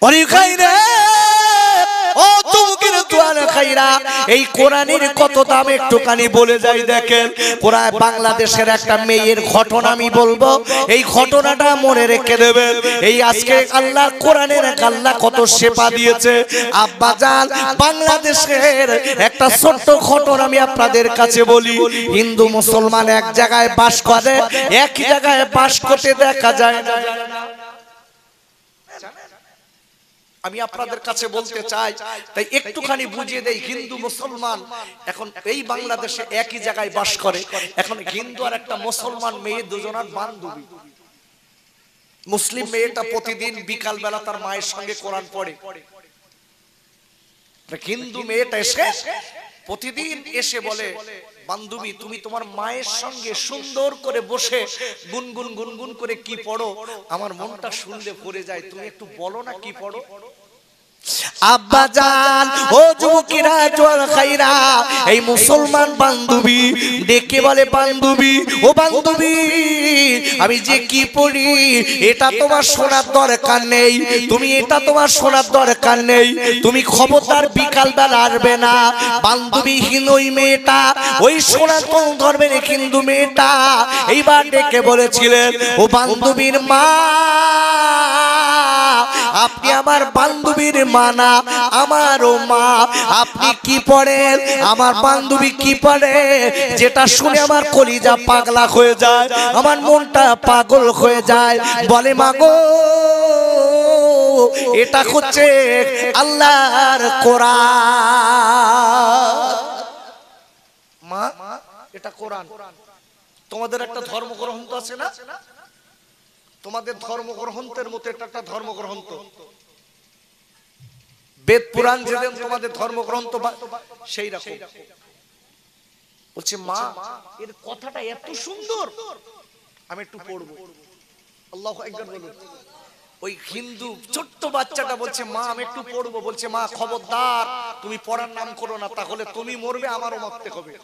ওরে খাইরা ও তুমকির দুয়ার খাইরা এই কোরআনের কত দাম একটুখানি বলে যাই দেখেন। কোরআন বাংলাদেশের একটা মেয়ের ঘটনা আমি বলবো, এই ঘটনাটা মনে রেখে দেবেন। এই আজকে আল্লাহ কোরআনের আল্লাহ কত সেবা দিয়েছে আব্বাজান। বাংলাদেশের একটা ছোট্ট ঘটনা আমি আপনাদের কাছে বলি। হিন্দু মুসলমান এক জায়গায় বাস করে, একই জায়গায় বাস করতে দেখা যায় না। আমি আপনাদের কাছে বলতে চাই, তাই একটুখানি বুঝিয়ে দেই। হিন্দু মুসলমান এখন এই বাংলাদেশে একই জায়গায় বাস করে। এখন হিন্দু আর একটা মুসলমান মেয়ে দুজনার বান্ধবী। মুসলিম মেয়েটা প্রতিদিন বিকাল বেলা তার মায়ের সঙ্গে কোরআন পড়ে। হিন্দু মেয়েটা এসে প্রতিদিন এসে বলে, বান্ধবী তুমি তোমার মায়ের সঙ্গে সুন্দর করে বসে গুনগুন গুনগুন করে কি পড়ো, আমার মনটা শুনলে পড়ে যায়, তুমি একটু বলো না কি পড়ো। আব্বাজান ও যুবকেরা জোয়ার খাইরা এই মুসলমান বান্ধবী ডেকে বলে, বান্ধবী ও বান্ধবী আমি যে কি পড়ি এটা তোমার শোনার দরকার নেই, তুমি এটা তোমার শোনার দরকার নেই, তুমি খবরদার বিকাল বেলা আসবে না। বান্ধবীহীন ওই মেয়েটা, ওই সনাতন ধর্মের হিন্দু মেয়েটা এইবার ডেকে বলেছিলেন, ও বান্ধবীর মা, আপনি আমার বান্ধবীর মা না, আমারও মা। আপনি কি পড়েন, আমার বান্ধবী কি পড়ে, যেটা শুনে আমার কলিজা পাগলা হয়ে যায়, আমার মনটা পাগল হয়ে যায়। বলে মা গো, এটা হচ্ছে আল্লাহর কোরআন। মা এটা কোরআন। তোমাদের একটা ধর্মগ্রন্থ আছে না, তোমাদের ধর্মগ্রন্থের মতো এটা একটা ধর্মগ্রন্থ, বেদ পুরাণ যেমন তোমাদের ধর্মগ্রন্থ সেই রকম। বলছে মা এর কথাটা এত সুন্দর, আমি একটু পড়বো। আল্লাহু আকবার বলুন। ওই হিন্দু ছোট্ট বাচ্চাটা বলছে মা আমি একটু পড়বো। বলছে মা খবরদার তুমি পড়ার নাম করো না, তাহলে তুমি মরবে আমারও মরতে হবে।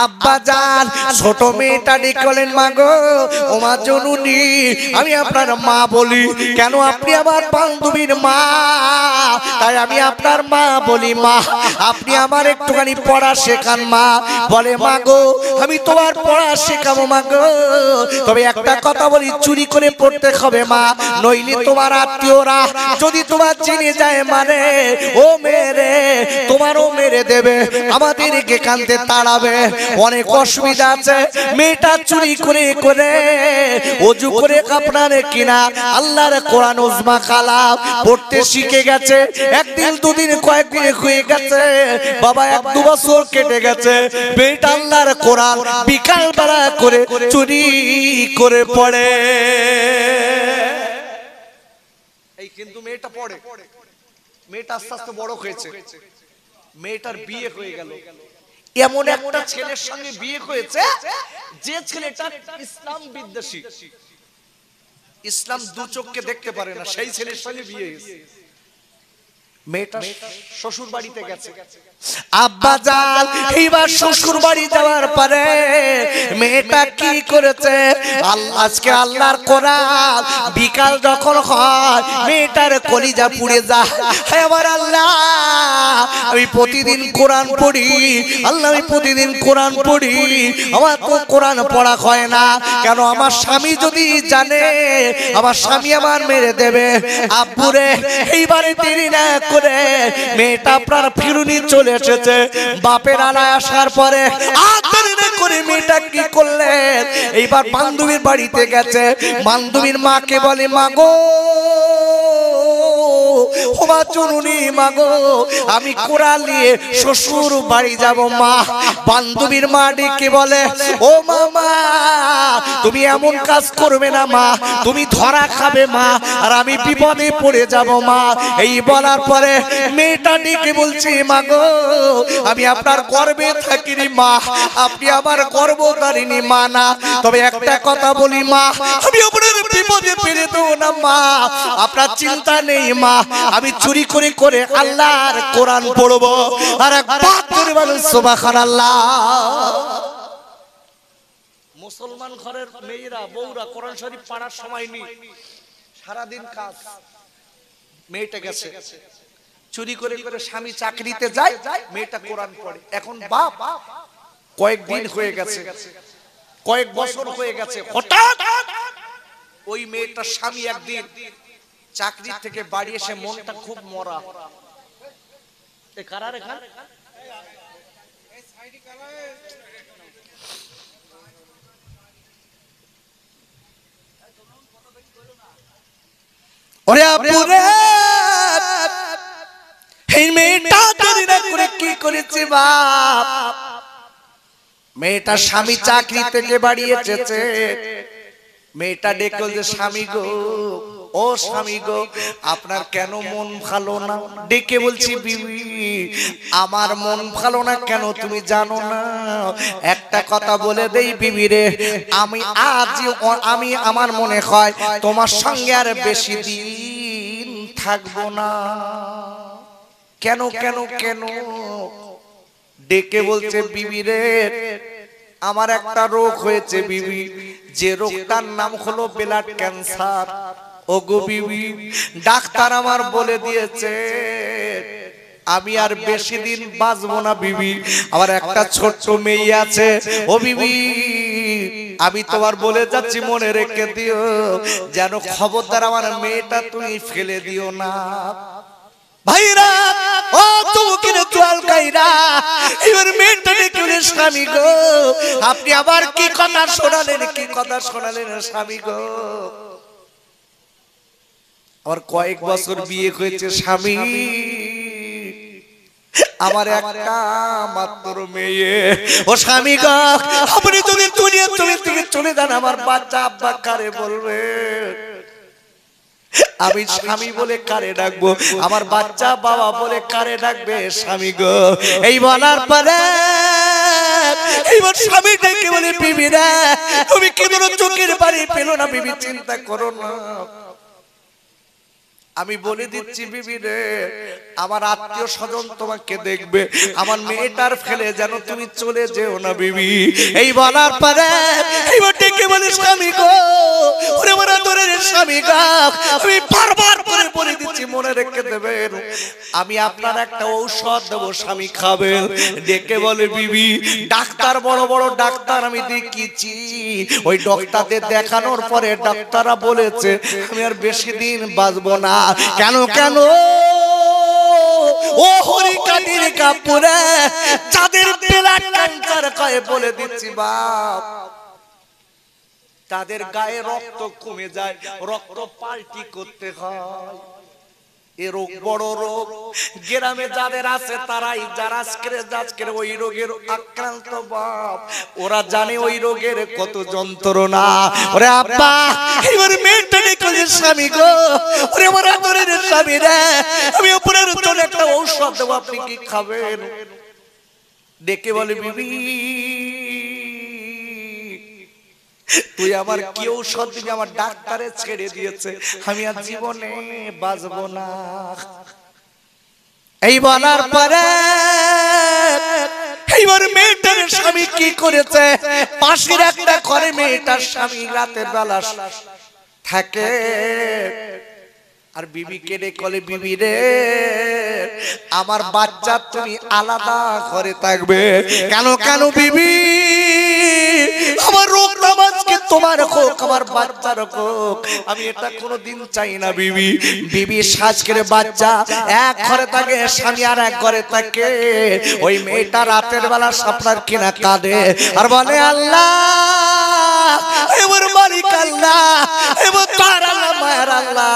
আব্বাজান ছোট মেয়েটা ডেকেলেন, মা গো ও মা জননী আমি আপনার মা বলি কেন, আপনি আমার বান্ধবীর মা, তাই আমি আপনার মা বলি। মা আপনি আমার একটুখানি পড়া শেখান মা। বলে মা গো আমি তোমার পড়া শেখাবো মা গো, তবে একটা কথা বলি, চুরি করে পড়তে হবে মা, নইলে তোমার আত্মীয়রা যদি তোমার চিনে যায় মানে ও মেরে তোমারও মেরে দেবে, আমাদেরকে কানতে তাড়াবে, অনেক অসুবিধা আছে। মেয়েটা চুরি করে করে ওযু করে আপনার কিনা আল্লাহর কোরআন উজমা কালাম পড়তে শিখে গেছে। একদিন দুদিন কয়েকদিন হয়ে গেছে বাবা, 1-2 বছর কেটে গেছে, মেয়েটা আল্লাহর কোরআন বিকাল বেলা করে চুরি করে পড়ে। এই কিন্তু মেয়েটা পড়ে, মেয়েটা আস্তে আস্তে বড় হয়েছে, মেয়েটার বিয়ে হয়ে গেল। এমন একটা ছেলের সঙ্গে বিয়ে হয়েছে যে ছেলেটা ইসলাম বিদ্বেষী, ইসলাম দু চোখকে দেখতে পারে না, সেই ছেলের সঙ্গে বিয়ে হয়েছে। মেয়েটা শ্বশুর বাড়িতে গেছে। আব্বাজান এইবার শ্বশুর বাড়ি যাওয়ার পরে মেয়েটা কি করেছে, আজকে আল্লাহর কোরআন বিকাল যখন হয় মেয়েটার কলিজা পুড়ে যায়। আমার আল্লাহ আমি প্রতিদিন কোরআন পড়ি, আল্লাহ আমি প্রতিদিন কোরআন পড়ি, আমার তো কোরআন পড়া হয় না কেন, আমার স্বামী যদি জানে আমার স্বামী আমার মেরে দেবে। আব্বুরে এইবারে দেরি না করে মেয়েটা আপনার ফিরুনি চলে এসেছে। বাপের আনায় আসার পরে করে মেয়েটা কি করলেন, এইবার বান্ধবীর বাড়িতে গেছে। বান্ধবীর মাকে বলে মা গো ও মা চুনুনি মা গো আমি কোরআন নিয়ে শ্বশুর বাড়ি যাব মা। বান্ধবীর মা ডেকে বলে ও মামা তুমি এমন কাজ করবে না মা, তুমি ধরা খাবে মা, আর আমি বিপদে পড়ে যাব মা। এই বলার পরে মেয়েটা ডেকে বলছে মা গো আমি আপনার গর্বে থাকিনি মা, আপনি আমার গর্ভধারিণী মা না, তবে একটা কথা বলি মা আমি আপনার বিপদে ফেলে দেবো না মা, আপনার চিন্তা নেই মা, আমি চুরি করে করে আল্লাহর কোরআন পড়বো। আর একবার করে বলুন সুবহানাল্লাহ। মুসলমান ঘরের মেয়েরা বউরা কোরআন শরীফ পড়ার সময় নেই, সারাদিন কাজ, মেয়েটা গেছে চুরি করে করে স্বামী চাকরিতে যায়, মেয়েটা কোরআন পড়ে। এখন বাপ কয়েকদিন হয়ে গেছে, কয়েক বছর হয়ে গেছে, হঠাৎ ওই মেয়েটার স্বামী একদিন চাকরি থেকে বাড়ি এসে মনটা খুব মরা। এ কারার এখানে ওরে আপুরে এই মেয়েটা দেরি না করে কি করেছে বাপ, মেয়েটা স্বামী চাকরি থেকে বাড়ি এসেছে, মেয়েটা ডেকে যে স্বামী গো, ও স্বামী গো আপনার কেন মন ভালো না? ডেকে বলছি বিবি আমার মন ভালো না কেন তুমি জানো না? একটা কথা বলে দেই বিবি রে, আমি আমার মনে হয় তোমার সঙ্গে আর বেশি দিন থাকবো না। কেন কেন কেন? ডেকে বলছে বিবি রে আমার একটা রোগ হয়েছে বিবি, যে রোগটার নাম হলো ব্লাড ক্যান্সার। ও গো বিবি ডাক্তার আমার বলে দিয়েছে আমি আর বেশি দিন বাঁচবো না বিবি, আমার একটা ছোট্ট মেয়ে আছে। ও বিবি আমি তোমার বলে যাচ্ছি মনে রেখে দিও, যেন খবরদার আমার মেয়েটা তুমি ফেলে দিও না। ভাইরা ও তুমি কিনে চল কাইরা এবার মেয়েটা ডেকে বলে স্বামী গো আপনি আবার কি কথা শোনালেন, কি কথা শোনালেন স্বামী গো? আমার কয়েক বছর বিয়ে হয়েছে স্বামী, আমার একটা মাত্র মেয়ে। ও স্বামী গো আপনি যদি দুনিয়া থেকে চলে যান আমার বাচ্চা আব্বা কারে বলবে? আমি স্বামী বলে কারে ডাকবো? আমার বাচ্চা বাবা বলে কারে ডাকবে? স্বামী গো এই বলার পরে এইবার স্বামী ডেকে বলে বিবি রে তুমি কি বলো চোখের বাড়ি পেলো না বিবি, চিন্তা করো না আমি বলে দিচ্ছি বিবি রে আমার আত্মীয় স্বজন তোমাকে দেখবে, আমার মেয়েটার ফেলে যেন তুমি চলে যেও না বিবি। এই বলার পরে এইবার ডেকে বলে স্বামী গো ওরে আমার আদরের স্বামী গো আমি বারবার করে বলে দিচ্ছি মনে রেখে দেবেন আমি আপনার একটা ঔষধ দেবো স্বামী খাবেন। ডেকে বলে বিবি ডাক্তার বড় বড় ডাক্তার আমি দেখিয়েছি, ওই ডাক্তারদের দেখানোর পরে ডাক্তাররা বলেছে আমি আর বেশি দিন বাঁচবো না। কেন কেন? ও হরিকাটির কাপুরে যাদের ব্লাড ক্যান্সার কয় বলে দিচ্ছি বাপ তাদের গায়ে রক্ত কমে যায়, রক্ত পাল্টি করতে হয়। এ রোগ বড় রোগ, গ্রামে যাদের আছে তারাই যারা আজকে ওই রোগের আক্রান্ত বাপ ওরা জানে ওই রোগের কত যন্ত্রণা। ওরে আব্বা এবার মেয়েটা ডেকে স্বামী গো ওরে আমার আদরের স্বামী রে আমি উপরের চলে একটা ঔষধ দেবো আপনি কি খাবেন? ডেকে বলে বিবি তুই আমার কি ঔষধ দিবি? আমার ডাক্তারে ছেড়ে দিয়েছে আমি আর জীবনে বাঁচবো না। এই বলার পরে এইবার মেয়েটার স্বামী কি করেছে পাশের একটা ঘরে মেয়েটার স্বামী রাতের বেলা থাকে আর বিবিকে ডেকে বলে বিবি রে আমার বাচ্চা তুমি আলাদা ঘরে থাকবে। কেন কেন বিবি আমার রোগ নামাজকে তোমার হোক আমার বাচ্চার হোক আমি এটা কোনোদিন চাই না বিবি। বিবি সাজ করে বাচ্চা এক ঘরে থাকে স্বামী আর এক ঘরে থাকে। ওই মেয়েটা রাতের বেলা স্বপ্নার কিনা কাঁদে আর বলে আল্লাহ এবার মালিক আল্লাহ এবার তার আল্লাহ মায়ের আল্লাহ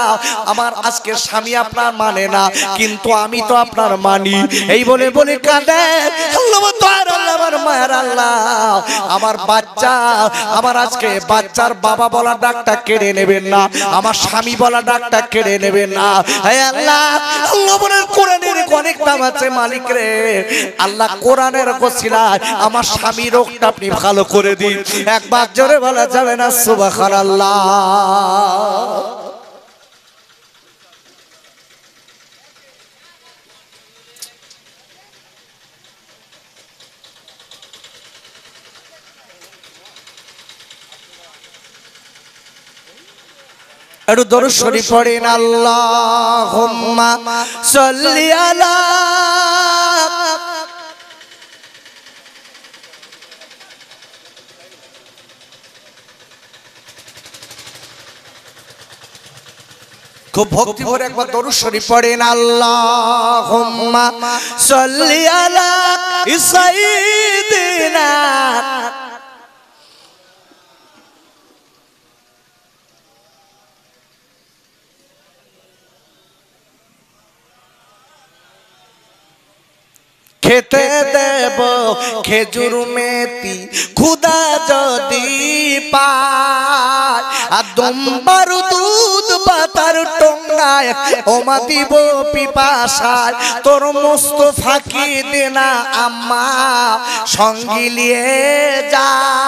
আমার আজকে স্বামী আপনার মানে না কিন্তু আমি তো আপনার মানি। এই বলে বলে কাঁদে আল্লাহ তার আল্লাহ আমার মায়ের আল্লাহ আমার বাচ্চা আমার আজকে বাচ্চার বাবা বলা ডাকটা কেড়ে নেবেন না, আমার স্বামী বলা ডাকটা কেড়ে নেবেন না। হে আল্লাহ আল্লাহ বলেন কোরআনের অনেক দাম আছে মালিক রে আল্লাহ কোরআনের ওসিলায় আমার স্বামী রোগটা আপনি ভালো করে দিন। একবার জোরে বলা যাবে না সুবহানাল্লাহ? একটু দরুদ শরীফ পড়েন আল্লাহুম্মা আল্লাহুম্মা সাল্লি আলা খুব ভক্তি ভরে একবার দরুদ শরীফ পড়েন আল্লাহুম্মা সাল্লি আলা সাইয়্যিদিনা খেতে দেব খেজুর মেথি খুদা যদি পায় আর দুম্বার দুধ পাতার টঙ্গায় ওমা দিব পিপাসায় তোর মুস্তাফাকে দেনা আম্মা সঙ্গী নিয়ে যায়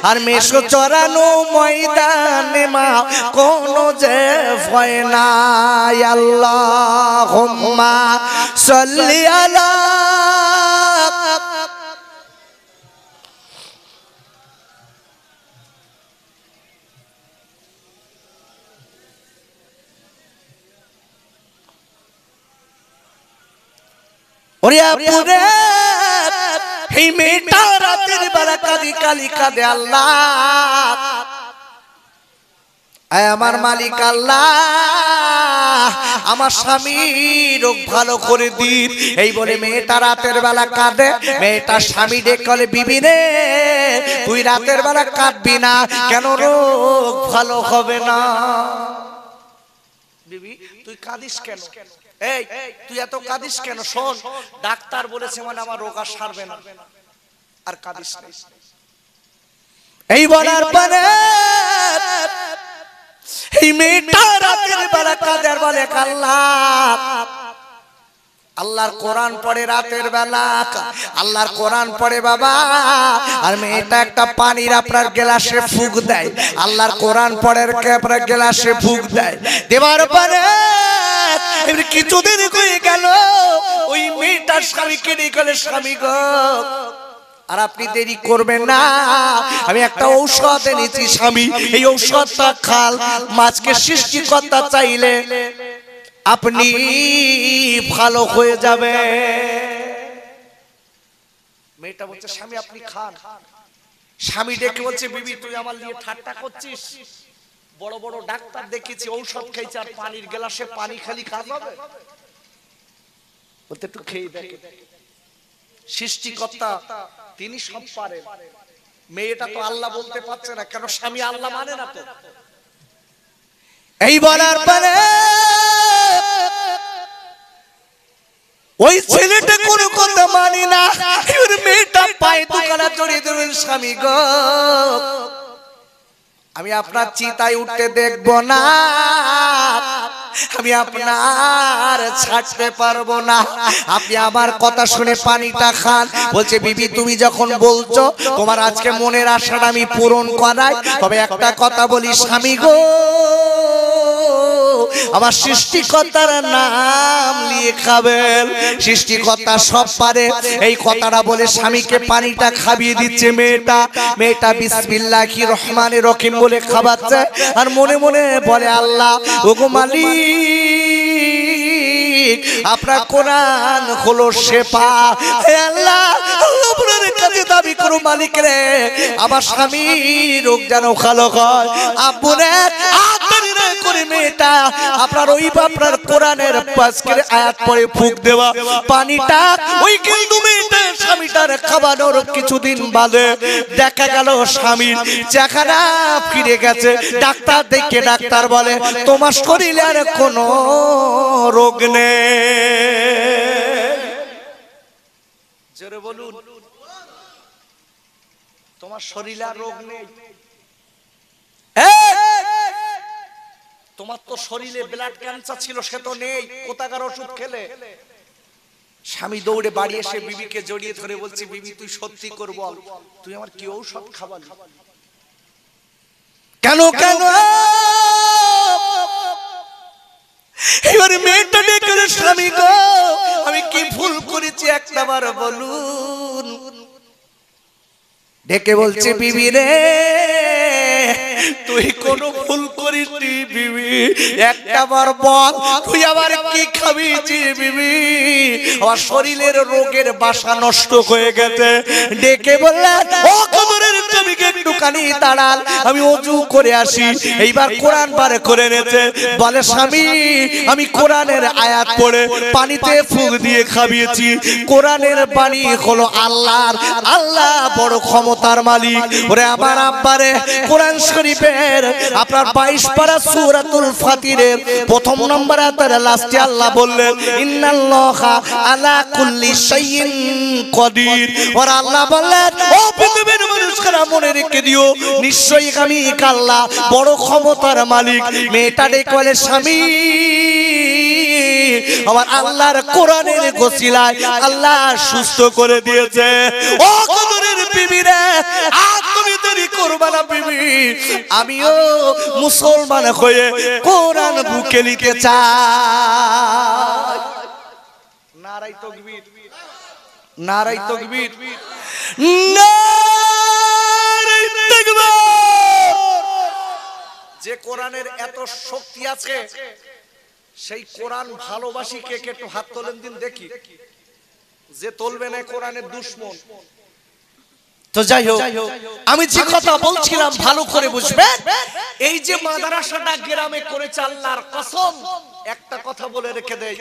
আর মেশো চরানো ময়দানে মা কোনো যে ভয় নাই আল্লাহুম্মা সাল্লি আলা ওরে পুরে এই মেয়েটা রাতের বেলা কাঁদি কালি কাঁদে আল্লাহ আমার মালিক আল্লাহ আমার স্বামী রোগ ভালো করে দিন এই বলে মেয়েটা রাতের বেলা কাঁদে মেয়েটা স্বামী ডেকে বলে বিবি রে তুই রাতের বেলা কাঁদবি না কেন রোগ ভালো হবে না বিবি তুই কাঁদিস কেন এই তুই এত কাঁদিস কেন শোন ডাক্তার বলেছে মানে আমার রোগ আর সারবে না আর কাঁদিস না এই বলার পরে এই মেয়েটা রাতের বেলা কাঁদে আর বলে আল্লাহ আল্লাহর কোরআন পড়ে রাতের বেলা আল্লাহর কোরআন পড়ে বাবা আর মেয়েটা একটা পানির আপনার গ্লাসে ফুঁক দেয় আল্লাহর কোরআন পড়ে আপনার গ্লাসে ফুঁক দেয় দেওয়ার পরে কিছুদিন হয়ে গেল ওই মেয়েটার স্বামী কেটে গেলে স্বামী গো আর আপনি দেরি করবেন না আমি একটা ঔষধ এনেছি স্বামী এই ঔষধটা খাল মাছকে সৃষ্টিকর্তা চাইলে আপনি ভালো হয়ে যাবে মেয়েটা বলছে স্বামী আপনি খান স্বামী ডেকে বলছে বিবি তুই আমার নিয়ে ঠাট্টা করছিস বড় বড় ডাক্তার দেখেছি ঔষধ খাইছে আর পানির গ্লাসে পানি খালি কাজ হবে বলতে একটু খেয়ে দেখে সৃষ্টিকর্তা তিনি সব পারেন মেয়েটা তো আল্লাহ বলতে পারছে না কেন স্বামী আল্লাহ মানে না তো এই বলার পরে ওই ছেলেটা কোনো কথা মানি না ওর মেয়েটা পায়ে দুখানা জড়িয়ে ধরে স্বামী গো আমি আপনার চিতায় উঠতে দেখব না আমি আপনার ছাড়তে পারবো না আপনি আমার কথা শুনে পানিটা খান বলছে বিবি তুমি যখন বলছো তোমার আজকে মনের আশাটা আমি পূরণ করাই তবে একটা কথা বলি স্বামী গো আমার সৃষ্টিকর্তার নাম নিয়ে খাবেন সৃষ্টিকর্তা সব পারে এই কথাটা বলে স্বামীকে পানিটা খাইয়ে দিচ্ছে মেয়েটা বিসমিল্লাহির রহমানির রহিম বলে খাওয়াচ্ছে আর মনে মনে বলে আল্লাহ ওগো মালিক আপনার কোরআন হলো শেফা হে আল্লাহ আপনার কাছে দাবি করো মালিক রে আমার স্বামী রোগ যেন ভালো হয় আপনি করে মেয়েটা আপনার ওই আপনার কোরআনের পাঁচকের আয়াত পড়ে ফুঁক দেওয়া পানিটা ওই কিন্তু মেয়েটার স্বামীটার খাওয়ানোর কিছুদিন বাদে দেখা গেল স্বামীর চেহারা ফিরে গেছে ডাক্তার দেখে ডাক্তার বলে তোমার শরীরে আর কোনো রোগ নেই জোরে বলুন তোমার শরীরে আর রোগ নেই তোমার তো শরীরে ব্লাড ক্যান্সার ছিল সে তো নেই কোথাকার ওষুধ খেলে স্বামী দৌড়ে বাড়ি এসে বিবিকে জড়িয়ে ধরে বলছে বিবি তুই সত্যি কর বল তুই আমার কি ঔষধ খাওয়ালি কেন কেন এবার মেয়েটা ডেকে স্বামী গো আমি কি ভুল করেছি একটাবার বলুন ডেকে বলছে বিবি রে তুই কোনো ভুল করিস নি বিবি, একটা বার বল তুই আবার কি খাবি বিবি? আমার শরীরের রোগের বাসা নষ্ট হয়ে গেছে। ডেকে বললেন, ও কবরের জমিকে একটুখানি দাঁড়ান, আমি ওযু করে আসি। এইবার কোরআন বার করে নেছে, বলে স্বামী আমি কোরআনের আয়াত পড়ে পানিতে ফুঁক দিয়ে খাবিয়েছি। কোরআনের বাণী হলো আল্লাহর, আল্লাহ বড় ক্ষমতার মালিক। ওরে আমার আব্বারে, কোরআন শরীফের আপনার 22 পারা সূরাতুল ফাতিরের প্রথম নম্বর আয়াতের লাস্টে আল্লাহ বললেন, ইন্নাল্লাহা আলা কুল্লি শাইইন কাদির। ওর আল্লাহ বললেন, ও পৃথিবীর মানুষরা মনে রেখে দিও, নিশ্চয়ই আমি আল্লাহ বড় ক্ষমতার মালিক। মেয়েটা ডেকে বলে, স্বামী আমার আল্লাহর কোরআনের ওসিলায় আল্লাহ সুস্থ করে দিয়েছে। ও কবরের বিবি রে, আর তুমি দেরি করবে না বিবি, আমিও মুসলমান হয়ে কোরআন বুকে নিতে চাই। নারায়ে তাকবীর, নারায়ে তাকবীর, নারায়ে তাকবীর। যে কোরআনের এত শক্তি আছে, সেই কোরআন ভালোবাসি কে কে একটু হাত তোলেন দিন দেখি। যে তুলবে না কোরআনের দুশমন। তো যাই হোক, আমি যে কথা বলছিলাম ভালো করে বুঝবেন। এই যে মাদ্রাসাটা গ্রামে করেছে, আল্লাহর কসম একটা কথা বলে রেখে দেই,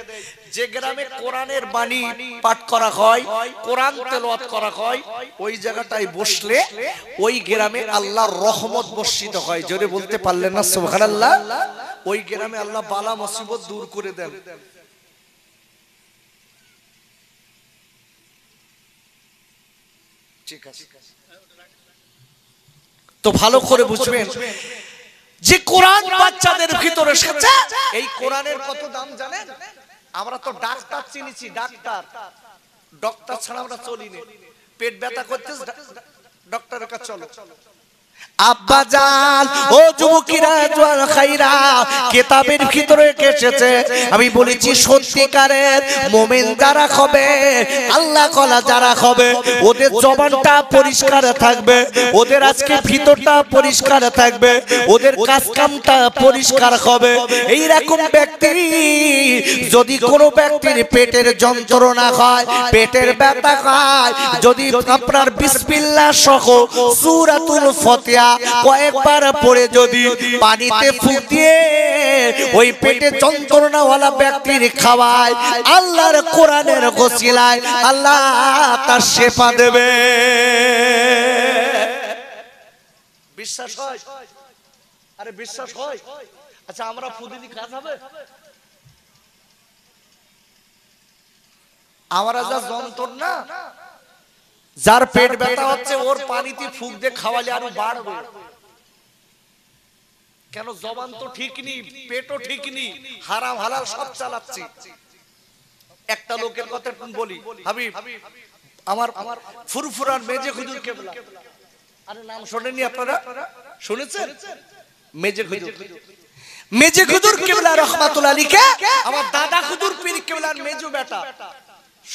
যে গ্রামে কোরআনের বাণী পাঠ করা হয়, কোরআন তেলাওয়াত করা হয়, ওই জায়গাটায় বসলে ওই গ্রামে আল্লাহর রহমত বর্ষিত হয়। জোরে বলতে পারলেন না সুবহানাল্লাহ? ওই গ্রামে আল্লাহ বালা মুসিবত দূর করে দেন। ঠিক আছে, তো ভালো করে বুঝবেন যে কোরআন বাচ্চাদের ভিতরে এসেছে। এই কোরআনের কত দাম জানেন? আমরা তো ডাক্তার চিনিছি, ডাক্তার, ডক্টর ছাড়া আমরা চলি না। পেট ব্যথা করতে ডক্টরের কাছে চলো। আব্বা জান, ও যুবকেরা, জওয়ান খাইরা, কিতাবের ভিতরে এসেছে, আমি বলেছি সত্যিকারের মুমিন যারা হবে, আল্লাহ কলা যারা হবে, ওদের জবানটা পরিষ্কার থাকবে, ওদের আজকে ভিতরটা পরিষ্কার থাকবে, ওদের কাজকামটা পরিষ্কার হবে। এই রকম ব্যক্তি যদি কোনো ব্যক্তির পেটের যন্ত্রণা হয়, পেটের ব্যথা হয়, যদি আপনার বিসমিল্লাহ সহ সূরাতুল ফাতিহা কয়েকবার পড়ে যদি পানিতে ফুঁক দিয়ে ওই পেটে যন্ত্রণাওয়ালা ব্যক্তির খাওয়ায়, আল্লাহর কোরআনের ওসিলায় আল্লাহ তার শেফা দেবে। বিশ্বাস হয়? আরে বিশ্বাস হয়? আচ্ছা আমরা ফুদিনি কাজ হবে? আমরা যা যন্ত্রণা, যার পেট ব্যথা হচ্ছে, ওর পানিতে ফুঁক দিয়ে খাওয়ালে আরো বাড়বে। কেন? জবান তো ঠিক নেই, পেটও ঠিক নেই, হারাম হালাল সব চালাচ্ছি। একটা লোকের কথা বলি, হাবিব, আমার ফুরফুরার মেজে হুজুর কেবলা, আরে নাম শোনেননি আপনারা? শুনেছেন? মেজে হুজুর, মেজে হুজুর কেবলা রহমাতুল্লাহ আলাইহি, আমার দাদা হুজুর পীর কেবলার মেজো বেটা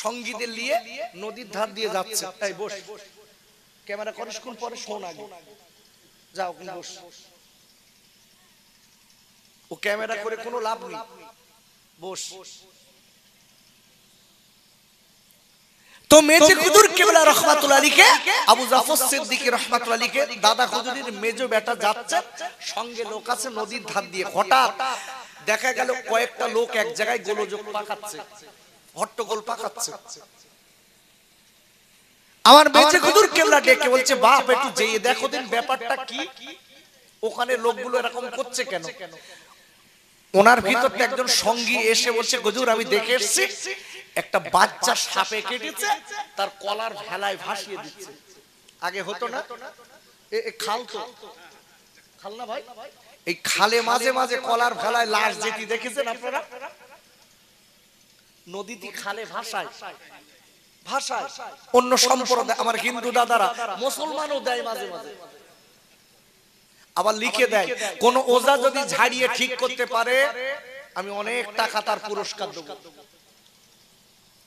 সঙ্গীদের নিয়ে নদীর ধার দিয়ে যাচ্ছে। এই বস, ক্যামেরা করিস কোন, পরে শোন আগে, যাও কোন বস। ও ক্যামেরা করে কোনো লাভ নেই, বস। তো মেজে হুজুর কেবলা রহমাতুল্লাহ আলাইহি, আবু জাফর সিদ্দিকী রাহমাতুল্লাহ আলাইহি দাদা হুজুরের মেজো বেটা যাচ্ছে, সঙ্গে লোক আছে নদীর ধার দিয়ে। হঠাৎ দেখা গেল কয়েকটা লোক এক জায়গায় গোলযোগ পাকাচ্ছে, হট্টগোল পাকাচ্ছে। আমার মেজে হুজুর কেবলা ডেকে বলছে, বাপ একটু যেয়ে দেখো দিন ব্যাপারটা কি, ওখানে লোকগুলো এরকম করছে কেন? ওনার ভিতরতে একজন সঙ্গী এসে বলছে, হুজুর আমি দেখে এসেছি, একটা বাচ্চা সাপে কেটেছে, তার কলার ভেলায় ভাসিয়ে দিচ্ছে। আগে হতো না, এ খাল তো, খাল না ভাই, এই খালে মাঝে মাঝে কলার ভেলায় লাশ যেটি দেখেছেন আপনারা? নদীতে খালে ভাসায়, ভাষায় অন্য সম্প্রদায়, আমার হিন্দু দাদারা, মুসলমানও দেয় মাঝে মাঝে, আবার লিখে দেয় কোন ওজা যদি ঝাড়িয়ে ঠিক করতে পারে আমি অনেক টাকা তার পুরস্কার দেব।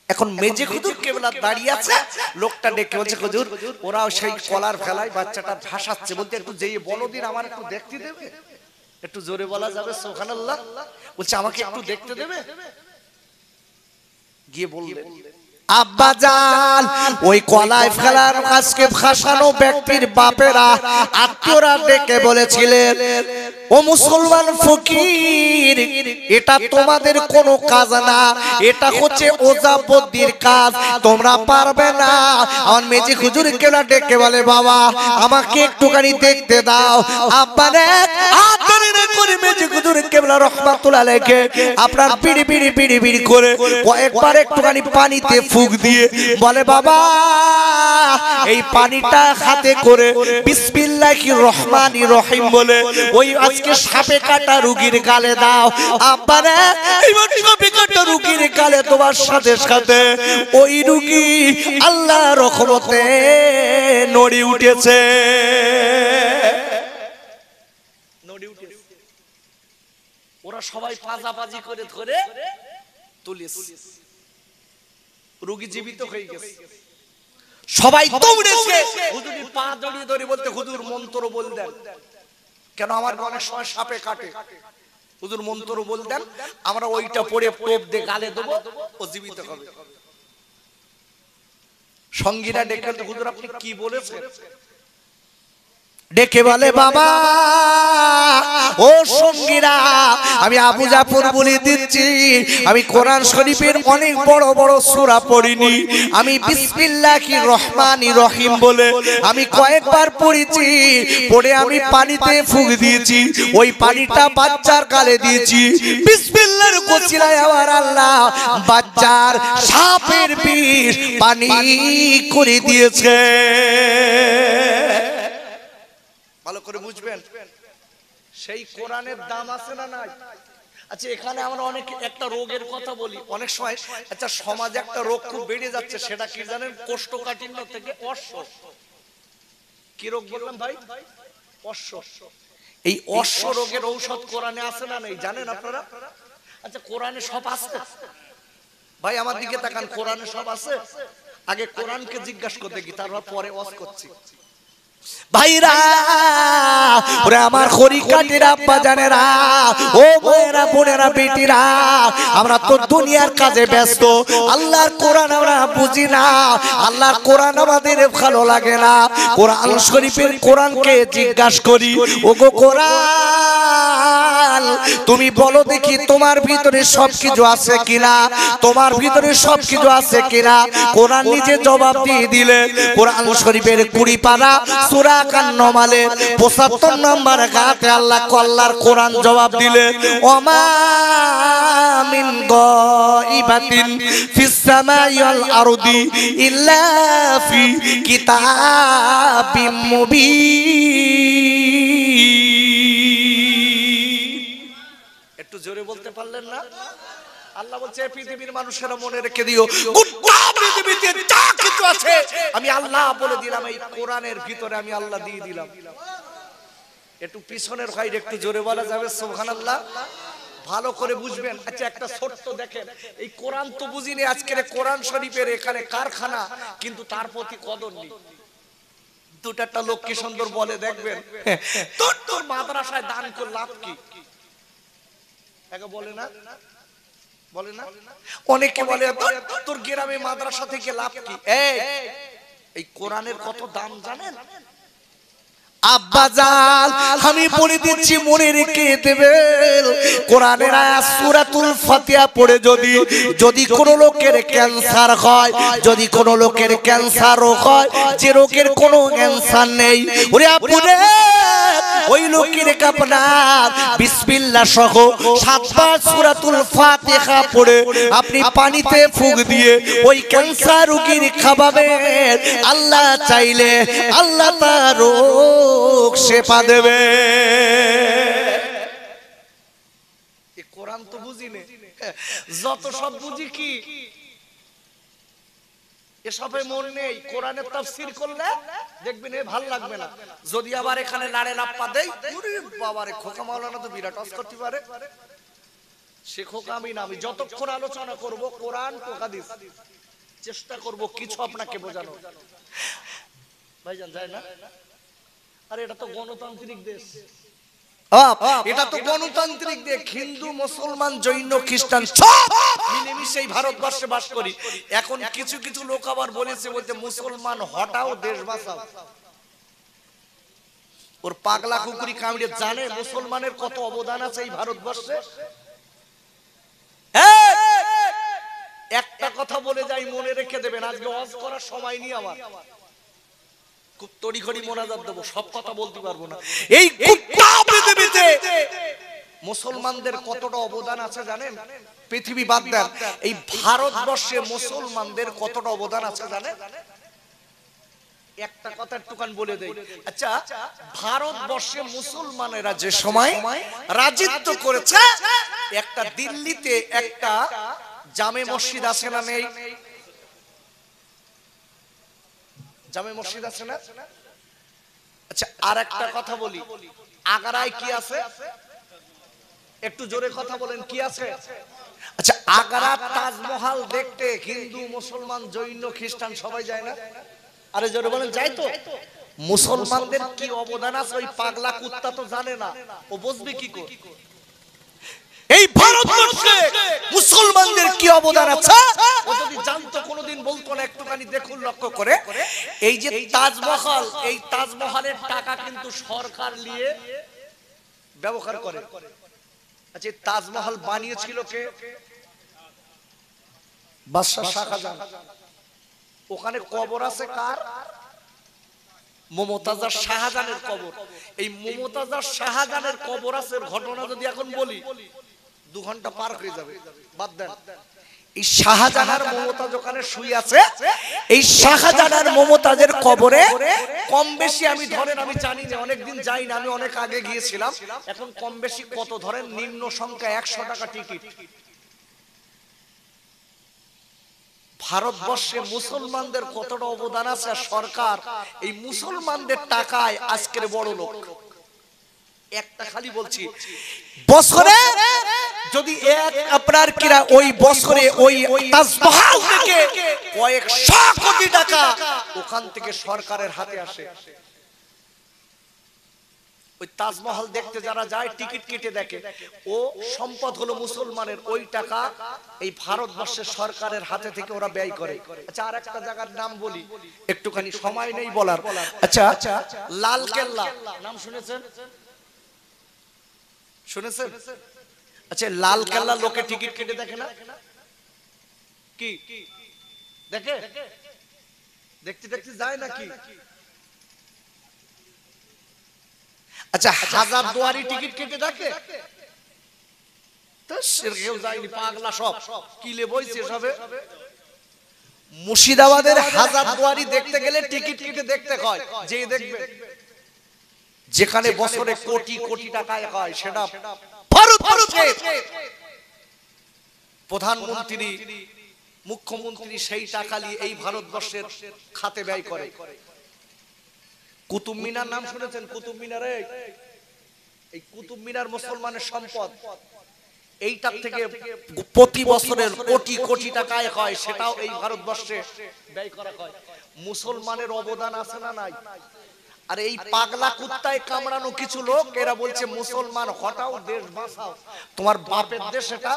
এখন মেজে হুজুর কেবলা দাঁড়িয়ে আছে, লোকটা ডেকে বলছে, হুজুর ওরা সেই কলার ফেলায় বাচ্চাটা ভাসাচ্ছে, বলতে একটু যেই বলো দিন, আমার একটু দেখতে দেবে। একটু জোরে বলা যাবে সুবহানাল্লাহ? বলছে আমাকে একটু দেখতে দেবে? গিয়ে বললেন আব্বাজান ওই কলাই ফেলার আজকে ভাসানো ব্যক্তির বাপেরা আত্মীয়রা ডেকে বলেছিলেন, ও মুসলমান ফকির, এটা তোমাদের কোনো কাজ না, এটা হচ্ছে ওজা বদ্দির কাজ, তোমরা পারবে না। আমার মেজি হুজুর কেনা ডেকে বলে, বাবা আমাকে একটুখানি দেখতে দাও। আব্বারে আদরে করে মেজি হুজুর কেবলা রহমাতুল্লাহ আলাইহি আপনার বিড়ি বিড়ি বিড়ি বিড়ি করে কয়েকবার একটুখানি পানিতে ফুক দিয়ে বলে, বাবা এই পানিটা হাতে করে বিসমিল্লাহির রহমানির রহিম বলে ওই আজকে সাপে কাটা রোগীর গালে দাও। আব্বারে এইবার সাপে কাটা রোগীর গালে তোমার সাথে সাথে ওই রোগী আল্লাহর রহমতে নড়ে উঠেছে। ওরা সবাই পাজাবাজি করে ধরে তুলেছে, রোগী জীবিত হয়ে গেছে। সবাই দৌড়েছে, হুজুরের পা জড়িয়ে ধরে বলতে, হুজুর মন্ত্র বল দেন। কেন আমার অনেক সময় সাপে কাটে, হুজুর মন্ত্র বল দেন, আমরা ওইটা পড়ে টোপ দিয়ে গালে দেবো, ও জীবিত হবে। সঙ্গীরা ডেকে, হুজুর আপনি কি বলেছেন? ডেকে বলে, বাবা ও সঙ্গীরা, আমি আবু জাফর বলে দিচ্ছি, আমি কোরআন শরীফের অনেক বড় বড় সূরা পড়িনি, আমি বিসমিল্লাহির রহমানির রহিম বলে আমি কয়েকবার পড়েছি, পড়ে আমি পানিতে ফুঁক দিয়েছি, ওই পানিটা বাচ্চার গালে দিয়েছি, বিসমিল্লাহর ওসিলায় আমার আল্লাহ বাচ্চার সাপের বিষ পানি করে দিয়েছে। ভালো করে বুঝবেন, সেই কোরআনের দাম আছে না নাই? আচ্ছা এখানে আমরা অনেক একটা রোগের কথা বলি অনেক সময়, আচ্ছা সমাজে একটা রোগ খুব বেড়ে যাচ্ছে, সেটা কি জানেন? কোষ্ঠকাঠিন্য থেকে অশ্ব। কি রোগ বললাম ভাই? অশ্ব। এই অশ্ব রোগের ঔষধ কোরআনে আছে না নেই জানেন আপনারা? আচ্ছা কোরআনে সব আছে ভাই? আমার দিকে তাকান, কোরআনে সব আছে? আগে কোরআনকে জিজ্ঞাসা করতে কি, তারপর পরে ওয়াজ করছি। ভাইরা ওরে আমার খরিকাটিরা আব্বা জানেরা, ও ভাইরা বোনেরা বেটিরা, আমরা তো দুনিয়ার কাজে ব্যস্ত, আল্লাহর কোরআন আমরা বুঝি না, আল্লাহর কোরআন আমাদের ভালো লাগে না। কোরআন শরীফের কোরআনকে জিজ্ঞাসা করি, ওগো কোরআন তুমি বলো দেখি তোমার ভিতরে সবকিছু আছে কিনা, তোমার ভিতরে সবকিছু আছে কিনা? কোরআন নিজে জবাব দিয়ে দিলে। কোরআন শরীফের 20 পারা সূরা কান-নমালে 75 নম্বর গাতে আল্লাহ আল্লাহর কোরআন জবাব দিলে, ওমা মিন গাইবাতিন ফিস সামাই ওয়াল আরদি ইল্লা ফি কিতাবিম মুবিন। একটু জোরে বলতে পারলেন না? আল্লাহ বলছে পৃথিবীর মানুষেরা মনে রেখে দিও, গোটা পৃথিবীতে যা কিছু আছে আমি আল্লাহ বলে দিলাম, এই কোরআনের ভিতরে আমি আল্লাহ দিয়ে দিলাম। একটু পিছনের ভাই একটু জোরে বলা যাবে সুবহানাল্লাহ? ভালো করে বুঝবেন। আচ্ছা একটা ছোট্ট দেখেন, এই কোরআন তো বুঝিনি, আজকের কোরআন শরীফের এখানে কারখানা, কিন্তু তার প্রতি কদর নেই। দুটাটা লোক কি সুন্দর বলে দেখবেন, তোর মাদ্রাসায় দান করে লাভ কি? একে বলে না, বলে না? অনেকে বলে তোর গ্রামে মাদ্রাসা থেকে লাভ কি? এই কোরআনের কত দাম জানেন? আব্বাজান আমি বলে দিচ্ছি, মনে রেখে দেবেন, কোরআনের আয়াত সূরাতুল ফাতিহা পড়ে যদি কোনো লোকের ক্যান্সার হয়, যদি কোনো লোকের ক্যান্সার রোগ হয়, যে রোগের কোনো ক্যান্সার নেই, ওরে আপনি ওই লোকের আপনার বিসমিল্লাহ সহ 7 বার সূরাতুল ফাতিহা পড়ে আপনি পানিতে ফুঁক দিয়ে ওই ক্যান্সার রোগীর খাওয়াবেন, আল্লাহ চাইলে আল্লাহ তার রোগ শেফা দেবে। এই কোরআন তো বুঝি না, যত সব বুঝি কি এসবে মন নেই। কোরআনের তাফসীর করলে দেখবেন এ ভালো লাগবে না, যদি আবার এখানে লাড়ে লাপ্পা দেই, ওরে বাবারে খোকা মাওলানা তো বিরাট ওয়াজ করতে পারে, সে খোকা আমি না। আমি যতক্ষণ আলোচনা করব কোরআন ও হাদিস চেষ্টা করব কিছু আপনাকে বোঝানো। ভাইজান যায় না? আরে এটা তো গণতান্ত্রিক দেশ, এটা তো গণতান্ত্রিক দেশ, হিন্দু মুসলমান জৈন খ্রিস্টান সব মিলেমিশে ভারতবর্ষে বাস করি। এখন কিছু কিছু লোক আবার বলেছে মুসলমান হটাও দেশ বাঁচাও। ওর পাগলা কুকুরি কামড়ে জানে মুসলমানের কত অবদান আছে এই ভারতবর্ষে। একটা কথা বলে যাই, মনে রেখে দেবেন, আজকে ওয়াজ করার সময় নেই আমার, খুব তড়িঘড়ি মোনাজাত দেবো, সব কথা বলতে পারবো না। এই পৃথিবীতে মুসলমানদের কতটা অবদান আছে জানেন? পৃথিবী বাদ দেন, এই ভারতবর্ষে মুসলমানদের কতটা অবদান আছে জানেন? একটা কথা একটুখানি বলে দেই। আচ্ছা, ভারতবর্ষে মুসলমানেরা যে সময় রাজত্ব করেছে, একটা দিল্লিতে একটা জামে মসজিদ আছে না নেই? জামে মসজিদ আছে না? আচ্ছা, আর একটা কথা বলি, আগ্রায় কি আছে? একটু জোরে কথা বলেন, কি আছে? আচ্ছা, আগ্রার তাজমহল দেখতে হিন্দু মুসলমান জৈন খ্রিস্টান সবাই যায় না? আরে জোরে বলেন, যায় তো? মুসলমানদের কি অবদান আছে ওই পাগলা কুত্তা তো জানে না, ও বুঝবে কি করে? এই ভারতবর্ষে মুসলমানদের কি অবদান আছে ও যদি জানতো কোনোদিন বলতো না। একটুখানি দেখুন, লক্ষ্য করে, এই যে তাজমহল, এই তাজমহলের টাকা কিন্তু সরকার নিয়ে ব্যবহার করে। আচ্ছা, তাজমহল বানিয়েছিল কে? বাদশা শাহজাহান। ওখানে কবর আছে কার? মমতাজ শাহজাহানের কবর। এই মমতাজ শাহজাহানের কবর আছে ঘটনা যদি এখন বলি 2 ঘন্টা পার হয়ে যাবে, বাদ দেন। এই শাহজাহান আর মমতাজ ওখানে শুয়ে আছে। এই শাহজাহান আর মমতাজের কবরে কম বেশি আমি ধরেন, আমি জানি না, অনেকদিন যাই না, আমি অনেক আগে গিয়েছিলাম, এখন কম বেশি কত ধরেন নিম্ন সংখ্যা 100 টাকা টিকিট। ভারতবর্ষে মুসলমানদের কতটা অবদান আছে, সরকার এই মুসলমানদের টাকায় আজকের বড় লোক। একটা খালি বলছি, বছরে যদি এক আপনার কিরা ওই বছরে ওই তাজমহল থেকে কয়েকশো কোটি টাকা ওখান থেকে সরকারের হাতে আসে। ওই তাজমহল দেখতে যারা যায় টিকিট কেটে দেখে, ও সম্পদ হলো মুসলমানের, ওই টাকা এই ভারতবর্ষের সরকারের হাতে থেকে ওরা ব্যয় করে। আচ্ছা, আর একটা জায়গার নাম বলি, একটুখানি সময় নেই বলার। আচ্ছা, লাল কেল্লা নাম শুনেছেন? শুনেছেন? আচ্ছা, লাল কেল্লা লোকে টিকিট কেটে দেখে না? কি দেখে? দেখতে দেখতে যায় নাকি? আচ্ছা, হাজার দুয়ারি টিকিট কেটে দেখে তো কেউ যায়নি, পাগলা সব কিলে বইছে সবে। মুর্শিদাবাদের হাজার দুয়ারি দেখতে গেলে টিকিট কেটে দেখতে হয়, যে দেখবে যেখানে বছরে কোটি কোটি টাকায় হয়, সেটা ভারতবর্ষের প্রধানমন্ত্রী মুখ্যমন্ত্রী সেই টাকা নিয়ে এই ভারতবর্ষের খাতে ব্যয় করে। কুতুব মিনার নাম শুনেছেন? কুতুব মিনারে, এই কুতুব মিনার মুসলমানের সম্পদ, এইটার থেকে প্রতি বছরের কোটি কোটি টাকায় হয়, সেটাও এই ভারতবর্ষে ব্যয় করা হয়। মুসলমানের অবদান আছে না নাই? আর এই পাগলা কুত্তায় কামড়ানো কিছু লোক, এরা বলছে মুসলমান হটাও দেশ বাঁচাও। তোমার বাপের দেশ এটা?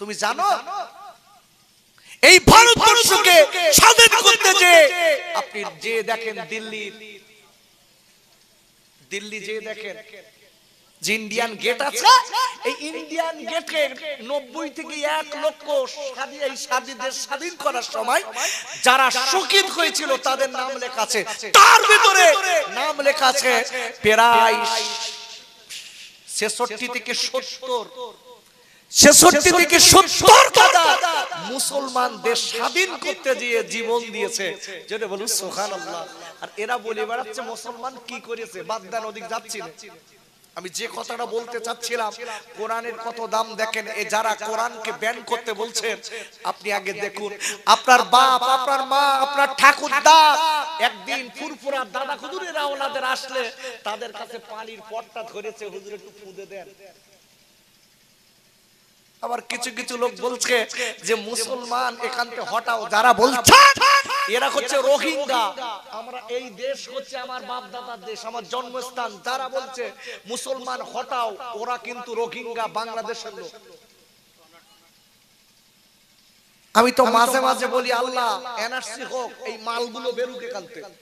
তুমি জানো এই ভারতবর্ষকে স্বাধীন করতে যে আপনি যে দেখেন দিল্লি যে দেখেন যে ইন্ডিয়ান গেট আছে, এই ইন্ডিয়ান গেটে 90 থেকে 1 লক্ষ দেশ স্বাধীন করার সময় যারা শহীদ হয়েছিল তাদের নাম লেখা আছে। তার ভিতরে নাম লেখা আছে প্রায় 66 থেকে 70 মুসলমান দেশ স্বাধীন করতে গিয়ে জীবন দিয়েছে। যেটা বলুন সুবহানাল্লাহ। আর এরা বলে বেড়াচ্ছে মুসলমান কি করেছে, বাদ দেন, ওদিক যাচ্ছি না। আমি যে কথাটা বলতে চাচ্ছিলাম, কোরআনের কত দাম দেখেন। এ যারা কোরআনকে ব্যান করতে বলছেন, আপনি আগে দেখুন, আপনার বাপ, আপনার মা, আপনার ঠাকুরদা একদিন ফুরফুরা দাদা হুজুরের আওলাদের আসলে তাদের কাছে পানির পটটা ধরেছে, হুজুর একটু ফুঁদে দেন। আবার কিছু কিছু লোক বলছে যে মুসলমান এখান থেকে হটাও। যারা বলছে এরা হচ্ছে রোহিঙ্গা। আমরা এই দেশ হচ্ছে আমার বাপ দাদার দেশ, আমার জন্মস্থান। যারা বলছে মুসলমান হটাও, ওরা কিন্তু রোহিঙ্গা, বাংলাদেশের লোক। আমি তো মাঝে মাঝে বলি আল্লাহ এনআরসি হোক, এই মালগুলো বেরুক এখান থেকে।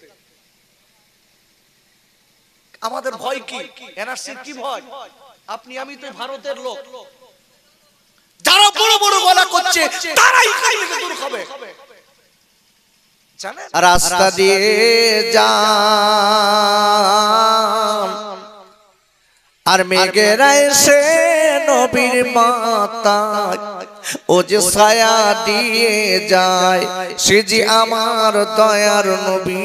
আমাদের ভয় কি? এনআরসির কি ভয়? আপনি আমি তো ভারতের লোক। যারা বড় বড় গলা করছে তারাই এখান থেকে দূর হবে। জানেন রাস্তা দিয়ে যান আর মেঘেরা এসে নবীর মাথায় ও যে ছায়া দিয়ে যায়, সে যে আমার দয়ার নবী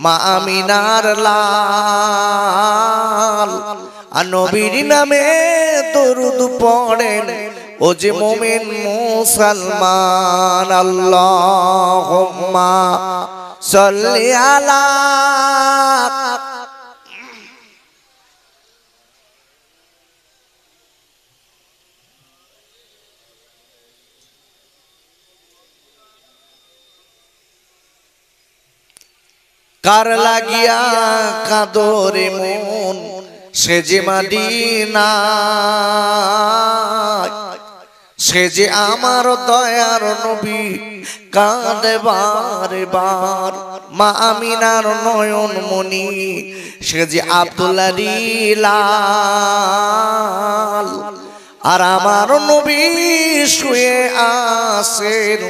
মা আমিনার লাল। আর নবীর নামে দরুদ পড়েন ও যে মুমিন মুসলমান। আল্লাহুম্মা সাল্লি আলা। কার লাগিয়া কাদরে মন সে যে মদিনা, সে যে আমার দয়ার নবী কাঁদে বারে বার। মা আমিনার নয়ন মনি সে যে আব্দুল্লাহর লাল। আর আমার নবী শুয়ে আছেন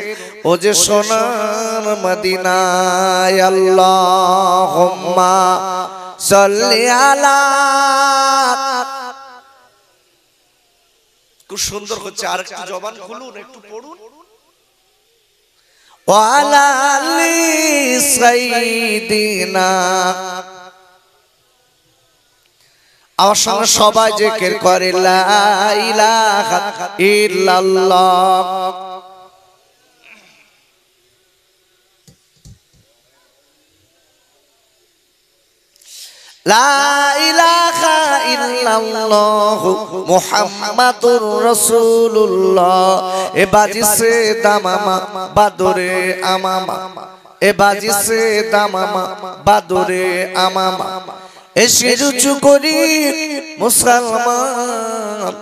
ও যে সোনার মদিনায়। আল্লাহুম্মা সাল্লি আলা। খুব সুন্দর হচ্ছে, আর একটু জবান খুলুন, একটু পড়ুন। ওয়ালা আলি সাইয়্যিদিনা। আমার সঙ্গে সবাই জিকির করে লা ইলাহা ইল্লাল্লাহ। লা ইলাহা ইল্লাল্লাহ মুহাম্মাদুর রাসূলুল্লাহ। এ বাজিছে দামামা বাদরে আমামা, এ বাজিছে দামামা বাদরে আমামা। এসে রুচু করি মুসলমান,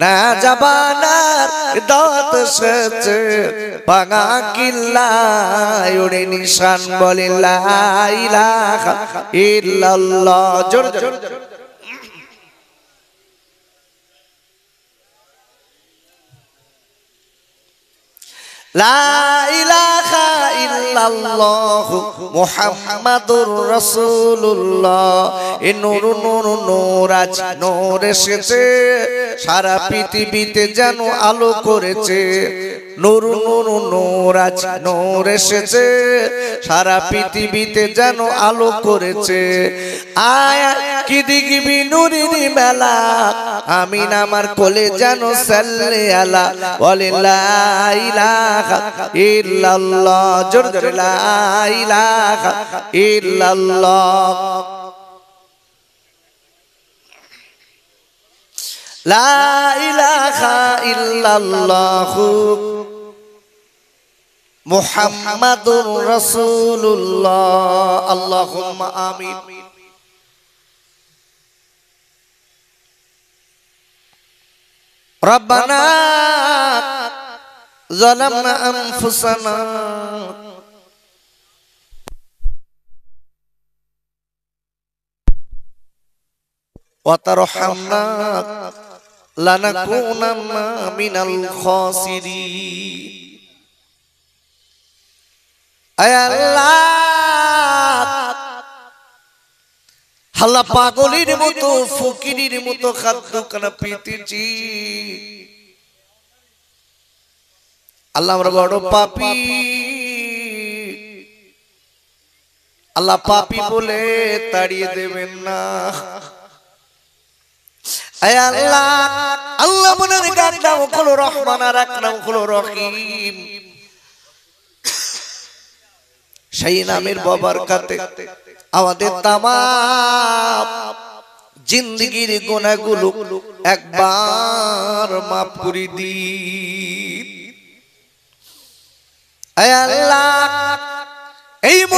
না জাবানার দাঁত সেচে ভাঙা কিল্লায় ওরে নিশান বলে লা ইলাহা ইল্লাল্লাহ। জোরে জোরে লা ইলাহা ইল্লাল্লাহ মুহাম্মাদুর রাসূলুল্লাহ। এ নূর নূর নূর আজ নূর এসেছে, সারা পৃথিবীতে যেন আলো করেছে। নূর নূর নূর আজ নূর এসেছে, সারা পৃথিবীতে যেন আলো করেছে। আয়া কি দেখবি নূরের মেলা, আমিন আমার কোলে যেন সাল্লি আলা বলে লা ইলাহা ইল্লাল্লাহ। জোরে জোরে লা ইলাহা ইল্লাল্লাহ। লা ইলাহা ইল্লাল্লাহ মুহাম্মাদুর রাসূলুল্লাহ। আল্লাহুম্মা আমিন। রব্বানা যালামনা আনফুসানা ওয়া তারহামনা লানাকুনান্না মিনাল খাসিরিন। আয় আল্লাহ, আল্লাহ পাগলের মতো ফকিরের মতো খাদ্য খানা পেতেছি। আল্লাহ আমরা বড় পাপী, আল্লাহ পাপী বলে তাড়িয়ে দেবেন না। আয় আল্লাহ, আল্লাহ মনের গান নাম হলো রহমান আর এক নাম হলো রহিম। সেই নামের বরকতে আমাদের তামাম জিন্দেগির গুনাহগুলো একবার মাফ করে দিন। আয় আল্লাহ,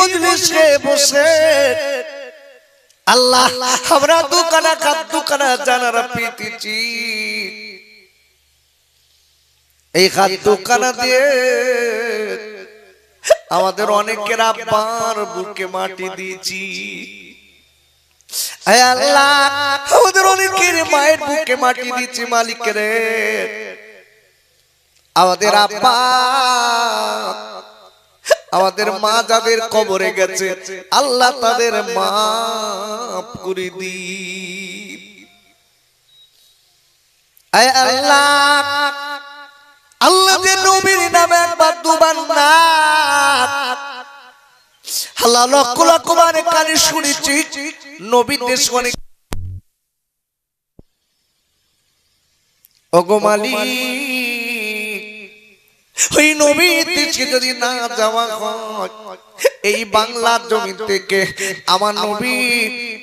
মজলিসে বসে আল্লাহ আমরা দুখানা খাদ্যখানা জানারা পেতেছি, এই খাদ্যখানা দিয়ে আমাদের অনেকের আব্বার বুকে মাটি দিয়েছি। আল্লাহ আমাদের অনেকের মায়ের বুকে মাটি দিয়েছি। মালিক রে, আমাদের আব্বা আমাদের মা যাদের কবরে গেছে আল্লাহ তাদের মাফ করে দি। আল্লাহ আল্লাহ যে নবীর নামে একবার দুবার না আল্লাহ লক্ষ লক্ষ বার কানে শুনেছি নবীর দেশ অনেক। ওগো মালিক, ওই নবীর দেশে যদি না যাওয়া হয় এই বাংলার জমি থেকে আমার নবী,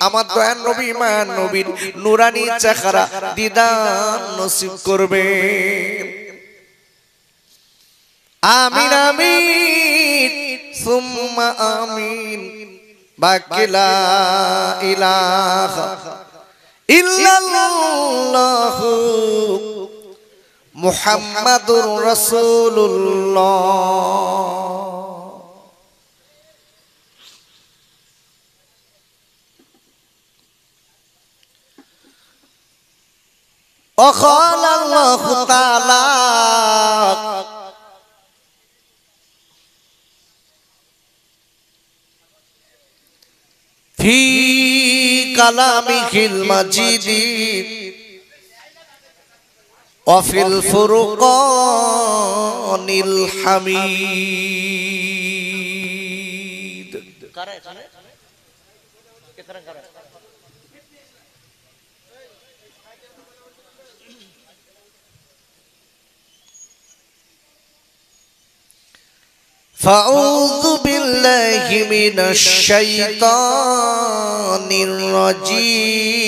আমার দয়ার নবী, মায়ার নবীর নুরানি চেহারা দিদার নসিব করবে। আমিন আমিন সুম্মা আমিন। বাকিলা ইলাহা ইল্লাল্লাহু মুহাম্মাদুর রাসূলুল্লাহ। وقال الله تعالى في كلامه المجيد وفي الفرقان الحميد. فأعوذ بالله من الشيطان الرجيم.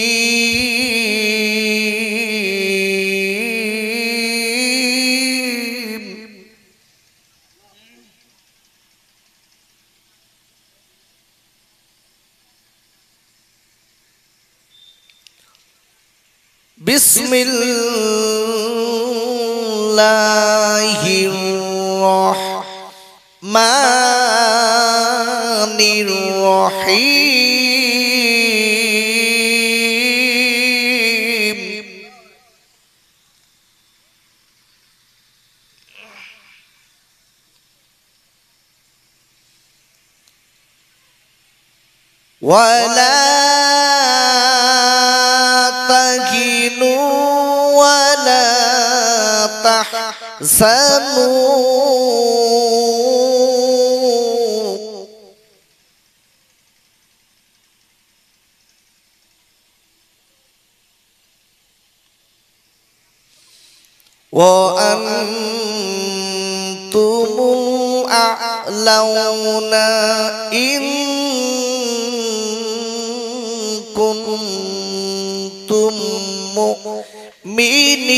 بسم الله الرحمن الرحيم. ولا تهنوا ولا تحزنوا وأنتم الأعلون إن كنتم مؤمنين.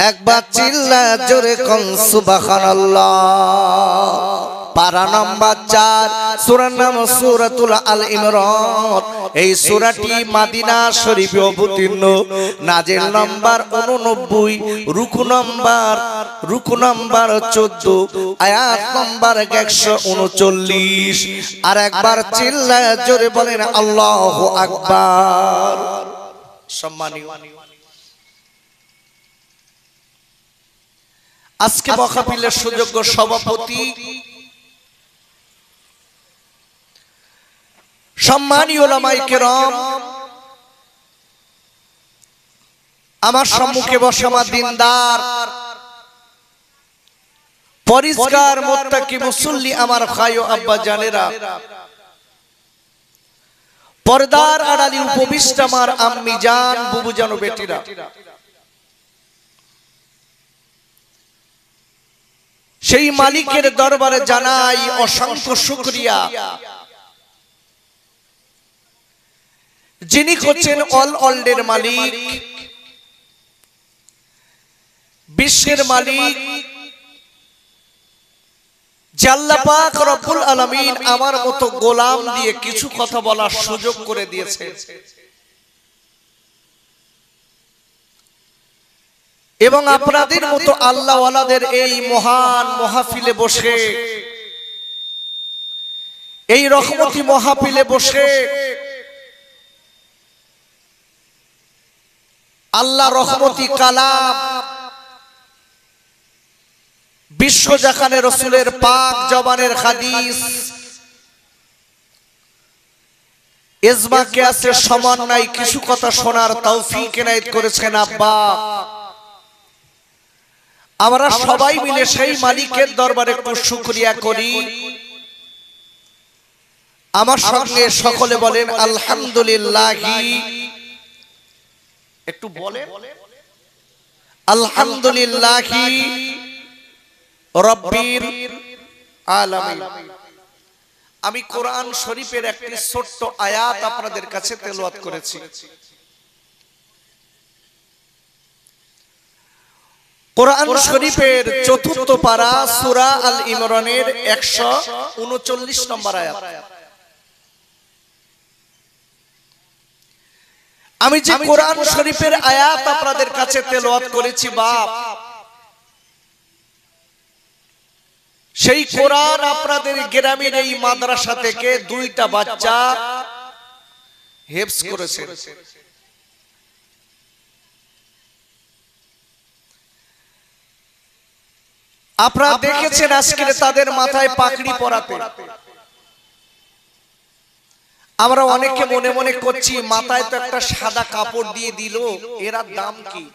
একবার চিল্লা জোরে কোন সুবহানাল্লাহ। পারা নাম্বার 4, সূরার নাম সূরাতুল আল ইমরান। এই সূরাটি মদিনা শরীফে অবতীর্ণ, নাজিল নাম্বার 89, রুকু নাম্বার 14, আয়াত নাম্বার 139। আর একবার চিল্লায় জোরে বলেন আল্লাহু আকবার। সম্মানীয় আজকে বখাপিলের সুযোগ্য সভাপতি সম্মানীয় উলামায়ে কেরাম, আমার সম্মুখে বসা আমার দিনদার পরিষ্কার মুত্তাকি মুসল্লি আমার ভাই ও আব্বা জানেরা, পর্দার আড়ালে উপবিষ্ট আমার আম্মি জান, বুবু জান ও বেটিরা, সেই মালিকের দরবারে জানাই অসংখ্য শুকরিয়া, যিনি হচ্ছেন অল ওয়ার্ল্ডের মালিক, বিশ্বের মালিক যে আল্লাহ পাক রব্বুল আলামিন আমার মতো গোলাম দিয়ে কিছু কথা বলার সুযোগ করে দিয়েছে, এবং আপনাদের মতো আল্লাহ ওয়ালাদের এই মহান মাহফিলে বসে, এই রহমতি মাহফিলে বসে আল্লাহ রহমতি কালাম বিশ্ব জাহানে রাসূলের পাক জবানের হাদিস ইজমা কিয়াসের সমন্বয় কিছু কথা শোনার তৌফিক এনায়েত করেছেন আব্বা। আমরা সবাই মিলে সেই মালিকের দরবারে একটু শুকরিয়া করি। আমার সঙ্গে সকলে বলেন আলহামদুলিল্লাহি, একটু বলেন আলহামদুলিল্লাহি রব্বিল আলামিন। আমি কোরআন শরীফের একটি ছোট্ট আয়াত আপনাদের কাছে তেলাওয়াত করেছি। কোরআন শরীফের চতুর্থ পারা সূরা আল ইমরানের 139 নম্বর আয়াত। আমি যে কোরআন শরীফের আয়াত আপনাদের কাছে তেলাওয়াত করেছি বাপ, সেই কোরআন আপনাদের গ্রামের এই মাদ্রাসা থেকে দুইটা বাচ্চা হেফজ করেছে। আপনারা দেখেছেন আজকে তাদের মাথায় পাগড়ি পরাতে। আমরা অনেকে মনে মনে করছি মাথায় তো একটা সাদা কাপড় দিয়ে দিল, এর দাম কি?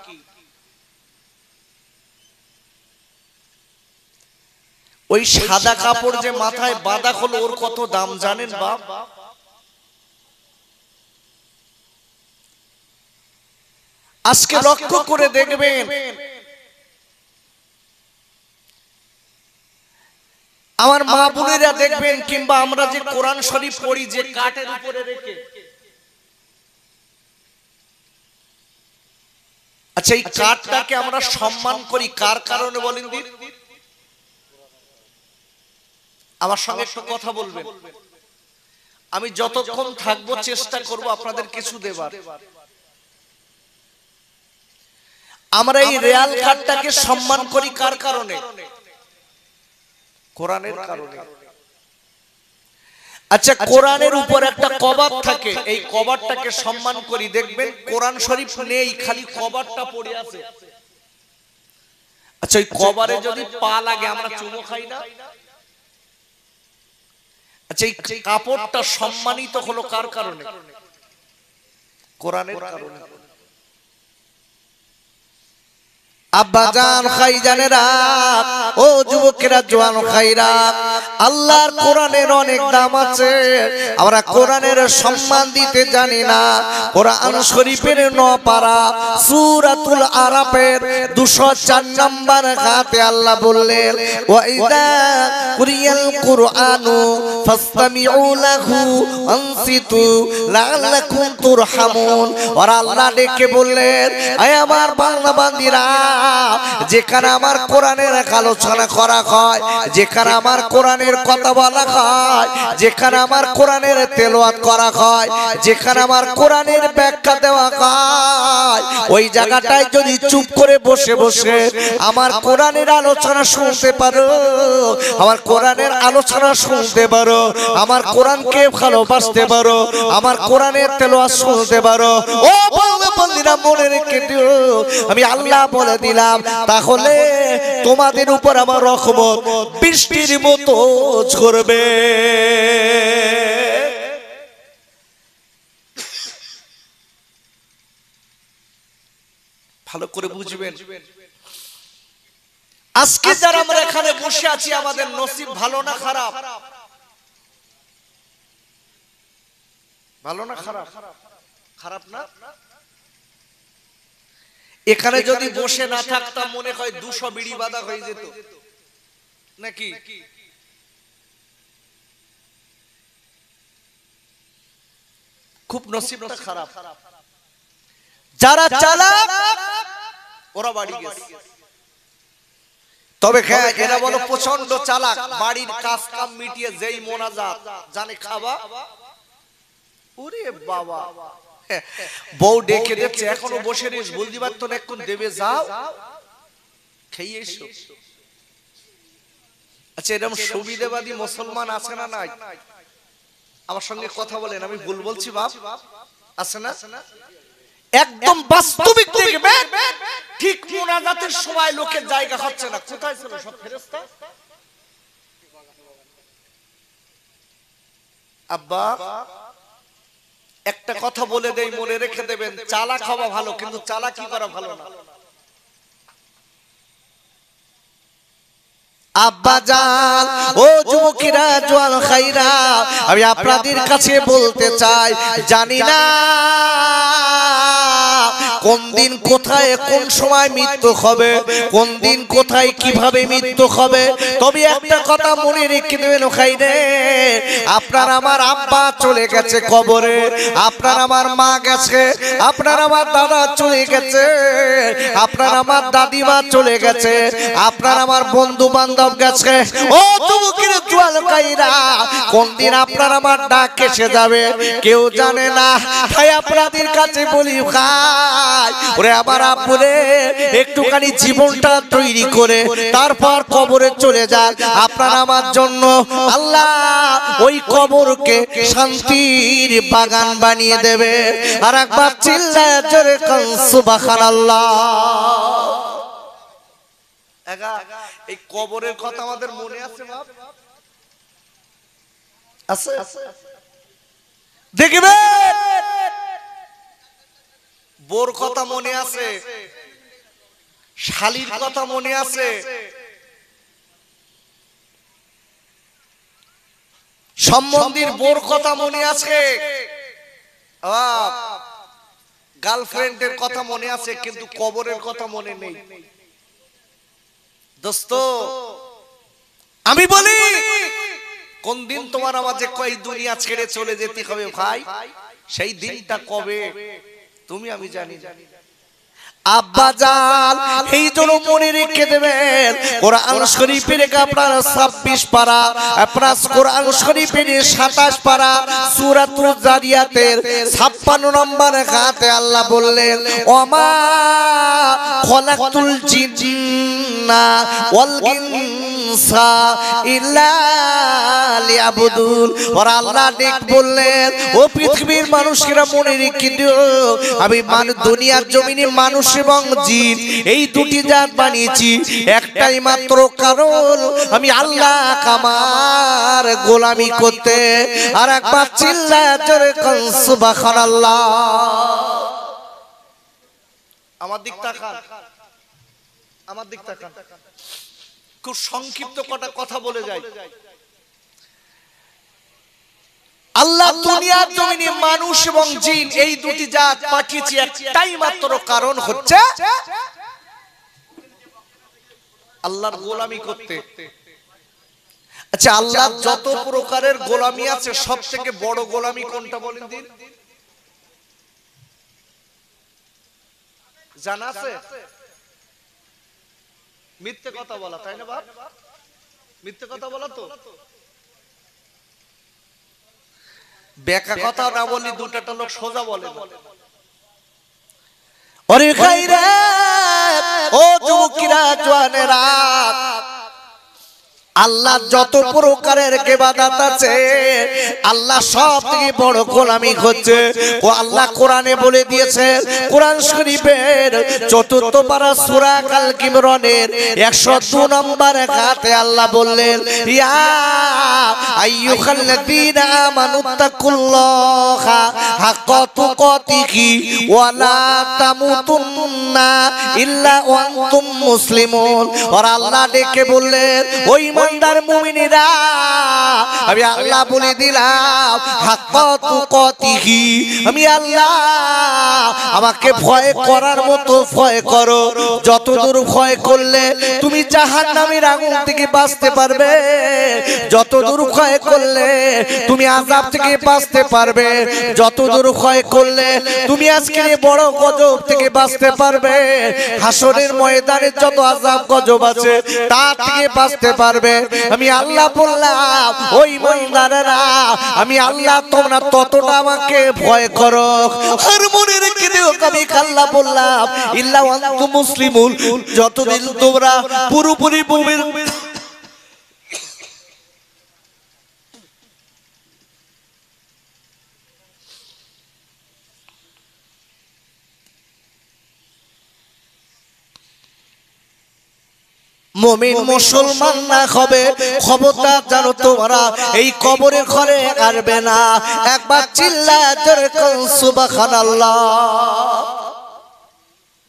ওই সাদা কাপড় যে মাথায় বাঁধা হলো ওর কত দাম জানেন বাপ? আজকে লক্ষ্য করে দেখবেন আমার মা বোনেরা দেখবেন, কিংবা আমরা যে কোরআন শরীফ পড়ি যে কাঠের উপরে রেখে, আচ্ছা এই কাঠটাকে আমরা সম্মান করি কার কারণে বলেন দিন? আমার সঙ্গে একটু কথা বলবেন। আমি যতক্ষণ থাকবো চেষ্টা করব আপনাদের কিছু দেবার। আমরা এই রিয়াল কাঠটাকে সম্মান করি কার কারণে? কোরআনের কারণে। আচ্ছা কোরআনের উপর একটা কভার থাকে, এই কভারটাকে সম্মান করি। দেখবেন কোরআন শরীফ নেই, খালি কভারটা পড়ে আছে। আচ্ছা ওই কভারে যদি পা লাগে আমরা চুমো খাই না? আচ্ছা এই কাপড়টা সম্মানিত হলো কার কারণে? কোরআনের কারণে। আব্বাজান খাইজানেরা, ও যুবকেরা, জওয়ান খাইরা, আল্লাহর কোরআনের অনেক দাম আছে, আমরা কোরআনের সম্মান দিতে জানি না। কোরআন শরীফের 9 পারা সূরাতুল আরাফের 204 নম্বর আয়াতে আল্লাহ বললেন, ওয়া ইযা কুরিয়াল কুরআনু ফাসতামিউ লাহু আনসিতু লাআল্লাকুম তুরহামুন। আর আল্লাহ ডেকে বললেন, আয় আমার বান্দা বান্দীরা, যেখানে আমার কোরআনের আলোচনা করা হয়, যেখানে আমার কোরআনের কথা বলা হয়, যেখানে আমার কোরআনের তেলাওয়াত করা হয়, যেখানে আমার কোরআনের ব্যাখ্যা দেওয়া হয়, ওই জায়গাটায় যদি চুপ করে বসে বসে আমার কোরআনের আলোচনা শুনতে পারো, আমার কোরআনের আলোচনা শুনতে পারো, আমার কোরআনকে ভালোবাসতে পারো, আমার কোরআনের তেলাওয়াত শুনতে পারো, ও বান্দা মনে রেখে দিও, আমি আল্লাহ বলে দিলাম, তাহলে তোমাদের উপর আমার রহমত বৃষ্টির মতো ঝরবে। ভালো করে বুঝবেন, আজকে যারা আমরা এখানে বসে আছি আমাদের নসিব ভালো না খারাপ? ভালো না খারাপ? খারাপ না? এখানে যদি বসে না থাকতাম মনে হয় 200 বিড়ি বাঁধা হয়ে যেত নাকি? খুব নসিবটা খারাপ। যারা চালাক ওরা বাড়ি গেছে, তবে এরা বলো প্রচন্ড চালাক, বাড়ির কাজ কাম মিটিয়ে যেই মোনাজাত জানে খাবা, ওরে বাবা বউ ডেকে দিচ্ছে এখনো বসে রিস বলদি বাদ তো এখন দেবে যাও খেয়ে এসো। আচ্ছা এরকম সুবিধাবাদী মুসলমান আছে না নাই? আমার সঙ্গে কথা বলেন, আমি ভুল বলছি বাপ? আছে না? একদম বাস্তবিক দেখবে ঠিক মোনাজাতের সময় লোকের জায়গা হচ্ছে না। কোথায় ছিল সব ফেরেশতা? আব্বা একটা কথা বলে দেই, মনে রেখে দেবেন, চালা খাওয়া ভালো কিন্তু চালাকি করা ভালো না। আব্বা জান, ও যুবকেরা, জওয়ান খাইরা, আমি আপনাদের কাছে বলতে চাই, জানি না কোন দিন কোথায় কোন সময় মৃত্যু হবে, কোন দিন কোথায় কিভাবে মৃত্যু হবে। তবে একটা কথা মনে রেখে দেবেন খাইরে, আপনার আমার আব্বা চলে গেছে কবরে, আপনার আমার মা গেছে, আপনার আমার দাদা চলে গেছে, আপনার আমার দাদিমা চলে গেছে, আপনার আমার বন্ধু বান্ধব গেছে। ও যুবকের জওয়ান ভাইরা, কোন দিন আপনার আমার ডাক এসে যাবে কেউ জানে না। তাই আপনাদের কাছে বলি ভাই, ওরে আমার আব্বুরে একটুখানি জীবনটা তৈরি করে তারপর কবরে চলে যান। আপনার আমার জন্য আল্লাহ ওই কবরকে শান্তির বাগান বানিয়ে দেবে। আর একবার চিল্লায় জোরে কান সুবহানাল্লাহ। এই কবরের কথা আমাদের মনে আছে বাপ? আছে? দেখবে বোর কথা মনে আছে, শালির কথা মনে আছে, সম্বন্ধীর বোর কথা মনে আছে, গার্লফ্রেন্ডের কথা মনে আছে, কিন্তু কবরের কথা মনে নেই। দোস্ত আমি বলি, কোন দিন তোমার আমাকে কই দুনিয়া ছেড়ে চলে যেতে হবে ভাই, সেই দিনটা কবে তুমি আমি জানি। আব্বা জান, এই জন্য মনে রেখে দেবেন, কোরআন শরীফের আপনার 26 পারা, আপনার কোরআন শরীফের 27 পারা, সূরাতুল জারিয়াতের 56 নম্বর আয়াতে আল্লাহ বললেন, ওমা খলাকতুল জিন্না ওয়াল ইনসা ইল্লা লিয়াবুদুন। আর আল্লাহ ডেক বললেন, ও পৃথিবীর মানুষেরা মনে রেখে দিও, আমি দুনিয়ার জমিনে মানুষ এবং জিন এই দুটি জাত বানিয়েছি একটাই মাত্র কারণ, আমি আল্লাহ আমার গোলামি করতে। আর একবার চিল্লায় জোরে কান সুবহানাল্লাহ। আমার দিক তাকান, আমার দিক তাকান, খুব সংক্ষিপ্ত কটা কথা বলে যাই। আল্লাহ দুনিয়ার জমিনে মানুষ এবং জিন এই দুটি জাত পাঠিয়েছে একটাই মাত্র কারণ হচ্ছে আল্লাহর গোলামি করতে। আচ্ছা আল্লাহ যত প্রকারের গোলামি আছে সব থেকে বড় গোলামি কোনটা বলেন দিন? জানা আছে? মিথ্যে কথা বলা, তাই না বাপ? মিথ্যে কথা বলা তো বেকা কথা না বলি, দুটাটা লোক সোজা বলে। ওরে খাইরা, ও যুবকেরা, জওয়ানেরা, আল্লাহ যত প্রকারের ইবাদত আছে আল্লাহ সব থেকে বড় গোলামি হচ্ছে ও আল্লাহ কোরআনে বলে দিয়েছে। কোরআন শরীফের 4th পারা সূরা আল ইমরানের 102 নম্বর আয়াতে আল্লাহ বললেন, ইয়া আইয়ুহাল্লাযীনা আমানুত্তাকুল্লাহা হাক্কা তুকাতিহি ওয়া লা তামুতুন্না ইল্লা ওয়া আনতুম মুসলিমুন। আর আল্লাহ ডেকে বললেন, ওই ইমানদার মুমিনেরা আমি আল্লাহ বলে দিলাম হাক্কা তুকাতিহি আমি আল্লাহ আমাকে ভয় করার মতো ভয় করো যতদূর ভয় করলে তুমি জাহান্নামের আগুন থেকে বাঁচতে পারবে যতদূর ভয় করলে তুমি আযাব থেকে বাঁচতে পারবে যতদূর ভয় করলে তুমি আজকে বড় গজব থেকে বাঁচতে পারবে হাসরের ময়দানে যত আযাব গজব আছে তা থেকে বাঁচতে পারবে আমি আল্লাহ বললাম ওই ইমানদারেরা আমি আল্লাহ তোমরা ততটা আমাকে ভয় করো আর মনে রেখে দিও আমি আল্লাহ বললাম ইল্লা ওয়ান্তুম মুসলিমুন যতদিন তোমরা পুরোপুরি মুমিন মুমিন মুসলমান না হবে খবরদার জানো তোমরা এই কবরের ঘরে আসবে না একবার চিল্লায় জোরে কোন সুবহানাল্লাহ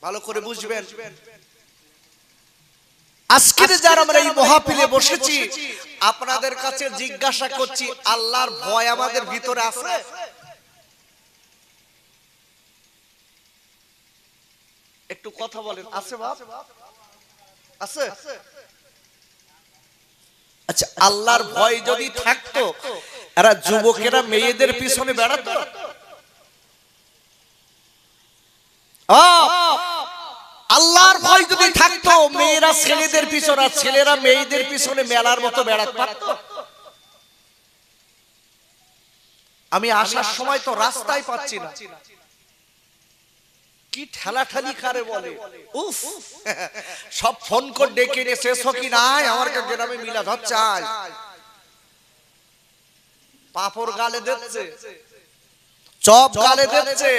ভালো করে বুঝবেন আজকের যারা আমরা এই মাহফিলে বসেছি আপনাদের কাছে জিজ্ঞাসা করছি আল্লাহর ভয় আমাদের ভিতরে আছে একটু কথা বলেন আছে বাপ আছে আচ্ছা আল্লাহর ভয় যদি থাকতো এরা যুবকেরা মেয়েদের পিছনে বেড়াতো আল্লাহর ভয় যদি থাকতো মেয়েরা ছেলেদের পিছনে আর ছেলেরা মেয়েদের পিছনে মেলার মতো বেড়াতে পারত আমি আসার সময় তো রাস্তায় পাচ্ছি না কি ঠেলাঠালি কারে বলে উফ সব ফোন করে ডেকে নিয়ে শেষ কি নাই আমার গ্রামে মিলাদ হচ্ছে পাপড় গালে দিচ্ছে চপ গালে দিচ্ছে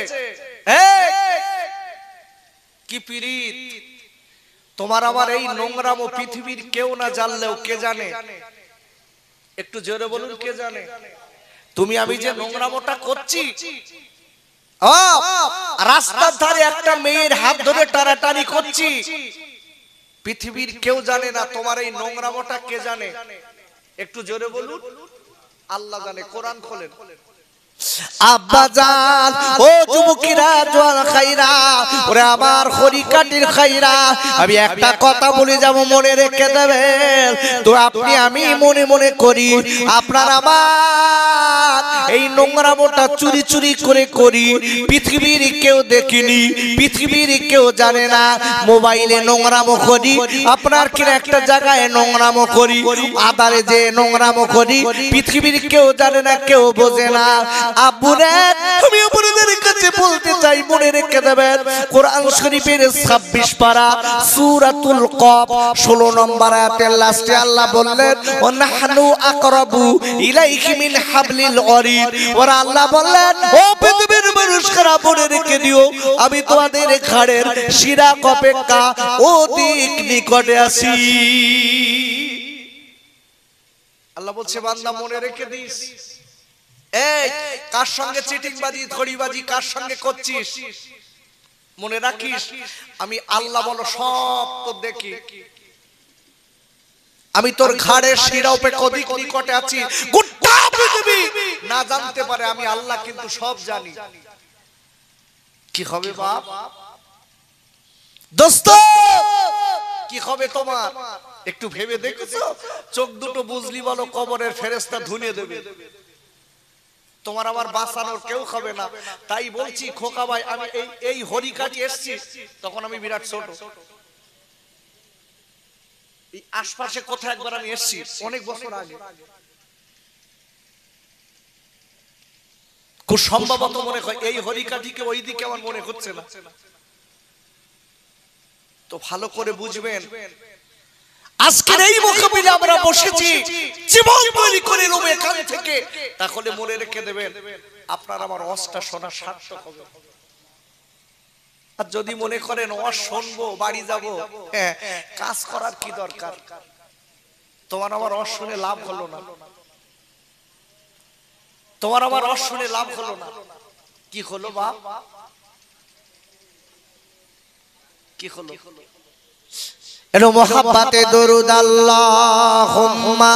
কি পীড়িত তোমার আমার এই নোংরামো পৃথিবীর কেউ না জানলেও কে জানে একটু জোরে বলুন কে জানে তুমি আমি যে নোংরামোটা করছি রাস্তার ধারে একটা মেয়ের হাত ধরে টানাটানি করছি পৃথিবীর কেউ জানে না তোমার এই নোংরামোটা কে জানে একটু জোরে বলুন আল্লাহ জানে কোরআন খোলেন আব্বাজান ও যুবকেরা জোয়ান খাইরা ওরে আমার হরিকাটির খাইরা আমি একটা কথা বলে যাব মনে রেখে দেবেন তো আপনি আমি মনে মনে করি আপনার আমার এই নোংরামোটা চুরি চুরি করে করি পৃথিবীর কেউ দেখিনি পৃথিবীর কেউ জানে না মোবাইলে নোংরামো করি আপনার কিনা একটা জায়গায় নোংরামো করি আদারে যে নোংরামো করি পৃথিবীর কেউ জানে না কেউ বোঝে না আব্বুরে আমি আপনাদের কাছে বলতে চাই মনে রেখে দেবেন কোরআন শরীফের 26 পারা সূরাতুল কফ 16 নম্বর আয়াতের লাস্টে আল্লাহ বললেন ওয়া নাহনু আকরাবু ইলাইহি মিন হাবলিল ওয়ারিদ ওরা আল্লাহ বললেন ও পৃথিবীর মানুষরা মনে রেখে দিও আমি তোমাদের ঘাড়ের শিরা অপেক্ষা অধিক নিকটে আছি আল্লাহ বলছে বান্দা মনে রেখে দিস এই কার সঙ্গে চিটিংবাজি ধড়িবাজি কার সঙ্গে করছিস মনে রাখিস আমি আল্লাহ বলো সব তো দেখি আমি তোর ঘাড়ের শিরা অপেক্ষা অধিক নিকটে আছি গোটা পৃথিবী না জানতে পারে আমি আল্লাহ কিন্তু সব জানি কি হবে বাপ দোস্ত কি হবে তোমার একটু ভেবে দেখেছো চোখ দুটো বুঝলি বলো কবরের ফেরেশতা ধুনিয়ে দেবে তোমার আমার বাঁচানোর কেউ হবে না তাই বলছি খোকা ভাই আমি এই হরিকাটি এসেছি তখন আমি বিরাট ছোট এই আশপাশে কোথায় একবার আমি এসেছি অনেক বছর আগে খুব সম্ভবত মনে হয় এই হরিকাটিকে ওই দিকে আমার মনে হচ্ছে না তো ভালো করে বুঝবেন আজকের এই মোকাবিলা আমরা বসেছি জীবন তৈরি করে নেব এখান থেকে তাহলে মনে রেখে দেবেন আপনার আমার ওয়াজটা শোনা সার্থক হবে আর যদি মনে করেন ওয়াজ শুনবো বাড়ি যাব হ্যাঁ কাজ করার কি দরকার তোমার আমার ওয়াজ শুনে লাভ হলো না তোমার আমার ওয়াজ শুনে লাভ হলো না কি হলো বাপ কি হলো এলো মোহাব্বতে দরুদ আল্লাহুম্মা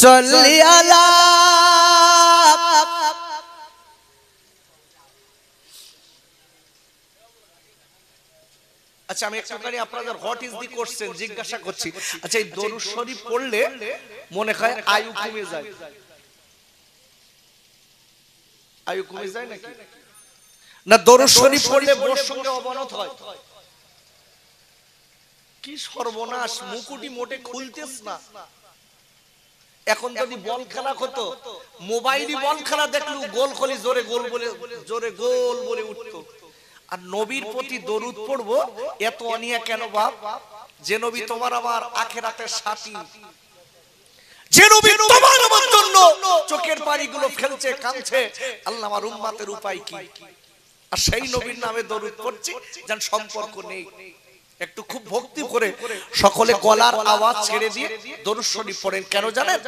সাল্লি আলা। আচ্ছা আমি একটুখানি আপনাদের হোয়াট ইজ দি কোশ্চেন জিজ্ঞাসা করছি। আচ্ছা এই দরুদ শরীফ পড়লে মনে হয় আয়ু কমে যায়, আয়ু কমে যায় নাকি না দরুদ শরীফ পড়লে বোর সঙ্গে অবনত হয়? কি সর্বনাশ, মুকুটি মোটে খুলতেছ না। এখন যদি বল খেলা হতো, মোবাইলই বল খেলা দেখলু গোল খলি জোরে গোল বলে, জোরে গোল বলে উঠতো। আর নবীর প্রতি দরুদ পড়বো এত অনিয়া কেন বাপ? যে নবী তোমার আমার আখিরাতের সাথী, যে নবী তোমার আমার জন্য চোখের পানিগুলো ফেলছে, কাঁদছে, আল্লাহ আমার উম্মতের উপায় কি? আর সেই নবীর নামে দরুদ পড়ছি যার সম্পর্ক নেই। একটু খুব ভক্তি করে সকলে গলার আওয়াজ ছেড়ে দিয়ে দরুদ শরীফ পড়েন। কেন জানেন?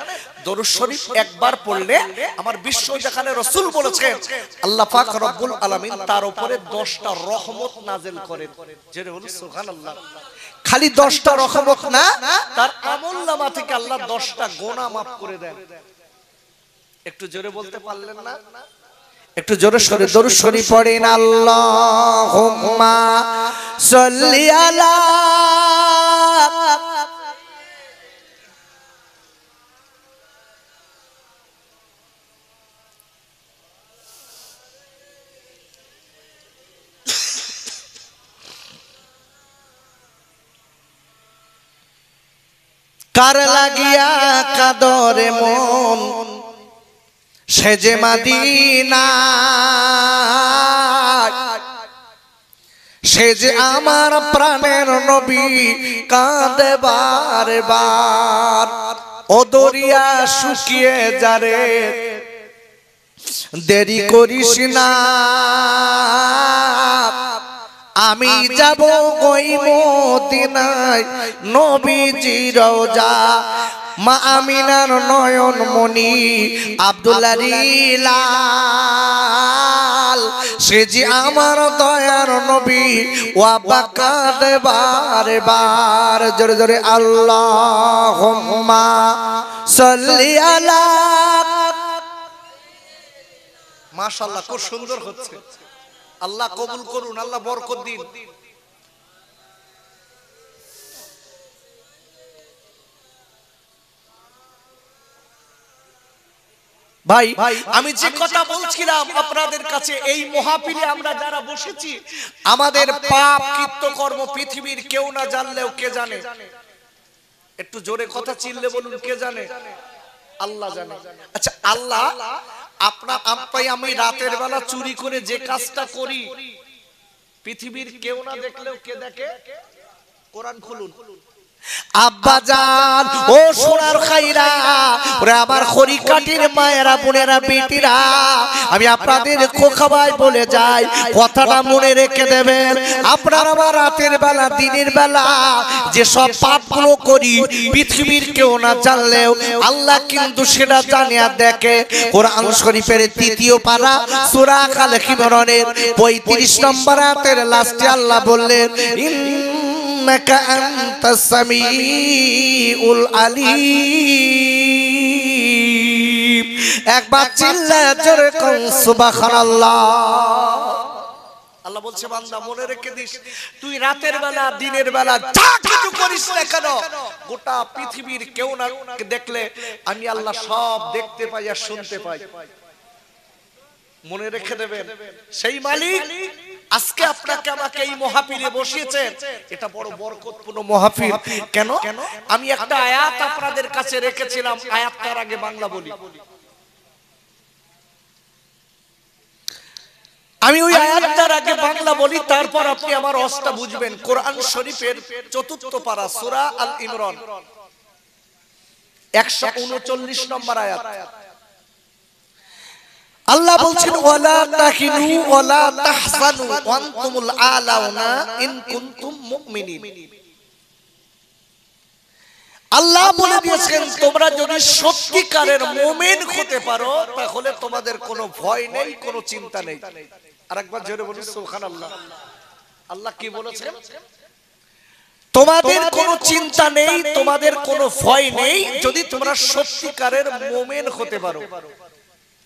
দরুদ শরীফ একবার পড়লে আমার বিশ্ব যেখানে রাসূল বলেছেন আল্লাহ পাক রব্বুল আলামিন তার উপরে 10টা রহমত নাযিল করেন। জেরে বলুন সুবহানাল্লাহ। খালি 10টা রহমত না, তার আমলনামা থেকে আল্লাহ 10টা গুনাহ maaf করে দেন। একটু জোরে বলতে পারলেন না? একটু জোরে সরে দরুদ শরীফ পড়েন। আল্লাহুম্মা সাল্লি আলা। কার লাগিয়া কাদরে মন সে যে মদিনা, সে যে আমার প্রাণের নবী কাঁদে বারবার। ও দরিয়া শুকিয়ে যারে দেরি করিস না, আমি যাব ওই মদিনায় নবীজির রওজা। মা আমিনার নয়ন মনি আব্দুল্লাহ লাল, সে যে আমার দয়ার নবী ও বাকাত বারবার। জোরে জোরে আল্লাহুম্মা সাল্লি আলা। মাশাআল্লাহ, খুব সুন্দর হচ্ছে। আল্লাহ কবুল করুন, আল্লাহ বরকত দিন। ভাই আমি যে কথা বলছিলাম আপনাদের কাছে, এই মহাপিলে আমরা যারা বসেছি আমাদের পাপ কৃতকর্ম পৃথিবীর কেউ না জানলেও কে জানে? একটু জোরে কথা চিল্লে বলুন, কে জানে? আল্লাহ জানে। আচ্ছা আল্লাহ আমি রাতের বেলা চুরি করে যে কাজটা করি পৃথিবীর কেউ না দেখলেও কে দেখে? কোরআন খুলুন। আব্বাজান ও সোনার খাইরা, ওরে আমার খড়িকাটির মায়েরা বোনেরা বেটিরা, আমি আপনাদের খোকাবাই বলে যাই, কথাটা মনে রেখে দেবেন। আপনারা আমার রাতের বেলা দিনের বেলা যে সব পাপগুলো করি পৃথিবীর কেউ না জানলেও আল্লাহ কিন্তু সেটা জানে আর দেখে। কোরআন শরীফের 3য় পারা সূরা আল ইমরানের 35 নম্বর আয়াতের লাস্টে আল্লাহ বললেন ইন্নাকা আনতাস সামিউল আলিম। একবার চিল্লায়ে জোরে কোন সুবহানাল্লাহ। আল্লাহ বলছে বান্দা মনে রেখে দিস, তুই রাতের বেলা দিনের বেলা যা কিছু করিস না কেন গোটা পৃথিবীর কেউ না দেখলে আমি আল্লাহ সব দেখতে পাই আর শুনতে পাই। মনে রেখে দেবেন, সেই মালিক আজকে আপনাকে আমাকে এই মাহফিলে বসিয়েছেন। এটা বড় বরকতপূর্ণ মাহফিল। কেন? আমি একটা আয়াত আপনাদের কাছে রেখেছিলাম, আয়াতটার আগে বাংলা বলি। আমি ওই আয়াতটার আগে বাংলা বলি, তারপর আপনি আমার অস্তা বুঝবেন। কোরআন শরীফের 4th পারা সূরা আল ইমরান 139 নম্বর আয়াত। আল্লাহ বলছেন ওয়ালা তাহিনু ওয়ালা তাহজানু ওয়া আনতুমুল আলাউনা ইন কুনতুম মুমিনিন। আল্লাহ বলে দিয়েছেন তোমরা যদি সত্যিকারের মুমিন হতে পারো তাহলে তোমাদের কোনো ভয় নেই, কোনো চিন্তা নেই। আরেকবার জোরে বলুন সুবহানাল্লাহ। আল্লাহ কি বলেছেন? তোমাদের কোনো চিন্তা নেই, তোমাদের কোনো ভয় নেই যদি তোমরা সত্যিকারের মুমিন হতে পারো।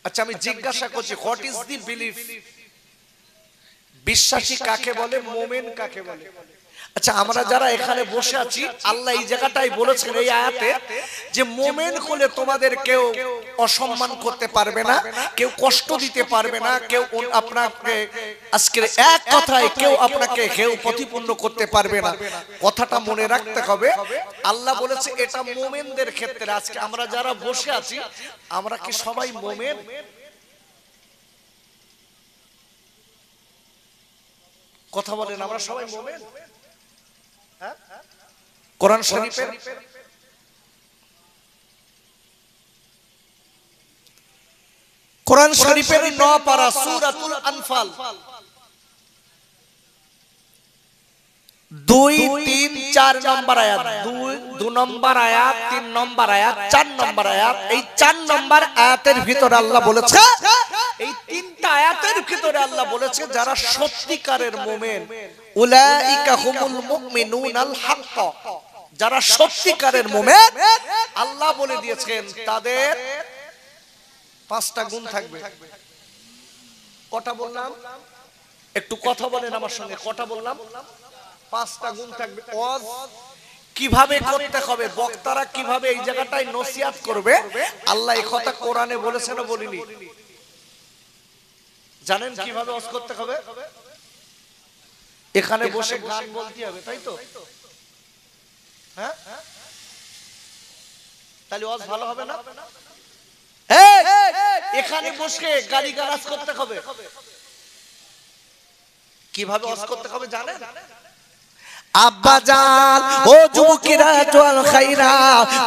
আচ্ছা আমি জিজ্ঞাসা করছি, হোয়াট ইজ দি বিলিফ? বিশ্বাসী কাকে বলে, মুমিন কাকে বলে? আচ্ছা আমরা যারা এখানে বসে আছি, আল্লাহ এই জায়গাটাই বলেছেন এই আয়াতে যে মুমিন হলে তোমাদের কেউ অসম্মান করতে পারবে না, কেউ কষ্ট দিতে পারবে না, কেউ আপনাকে আজকের এক কথায় কেউ আপনাকে কেউ প্রতিপন্ন করতে পারবে না। কথাটা মনে রাখতে হবে। আল্লাহ বলেছে এটা মুমিনদের ক্ষেত্রে। আজকে আমরা যারা বসে আছি, আমরা কি সবাই মুমিন? কথা বলেন, আমরা সবাই মুমিন? কোরআন শরীফের কোরআন শরীফের 9 পারা সূরাতুল আনফাল 2, 3, 4 নম্বর আয়াত, 2 নম্বর আয়াত, 3 নম্বর আয়াত, 4 নম্বর আয়াত। এই 4 নম্বর আয়াতের ভিতরে আল্লাহ বলেছে, এই তিনটা আয়াতের ভিতরে আল্লাহ বলেছে যারা সত্যিকারের মুমিন, উলাইকা হুমুল মুমিনুনাল হক, যারা সত্যিকারের মুমিন আল্লাহ বলে দিয়েছেন তাদের 5টা গুণ থাকবে। কটা বললাম? একটু কথা বলেন আমার সঙ্গে। কটা বললাম? 5টা গুণ থাকবে। ওয়াজ কিভাবে করতে হবে, বক্তারা কিভাবে এই জায়গাটায় নসিহত করবে, আল্লাহ এই কথা কোরআনে বলেছে না বলিনি? জানেন কিভাবে ওয়াজ করতে হবে? এখানে বসে গান বলতে হবে, তাই তো? হ্যাঁ, তাহলে ওয়াজ ভালো হবে না? এখানে বসে গালি গালাজ করতে হবে। কিভাবে ওয়াজ করতে হবে জানেন? আব্বাজান ও যুবকেরা জোয়াল খাইরা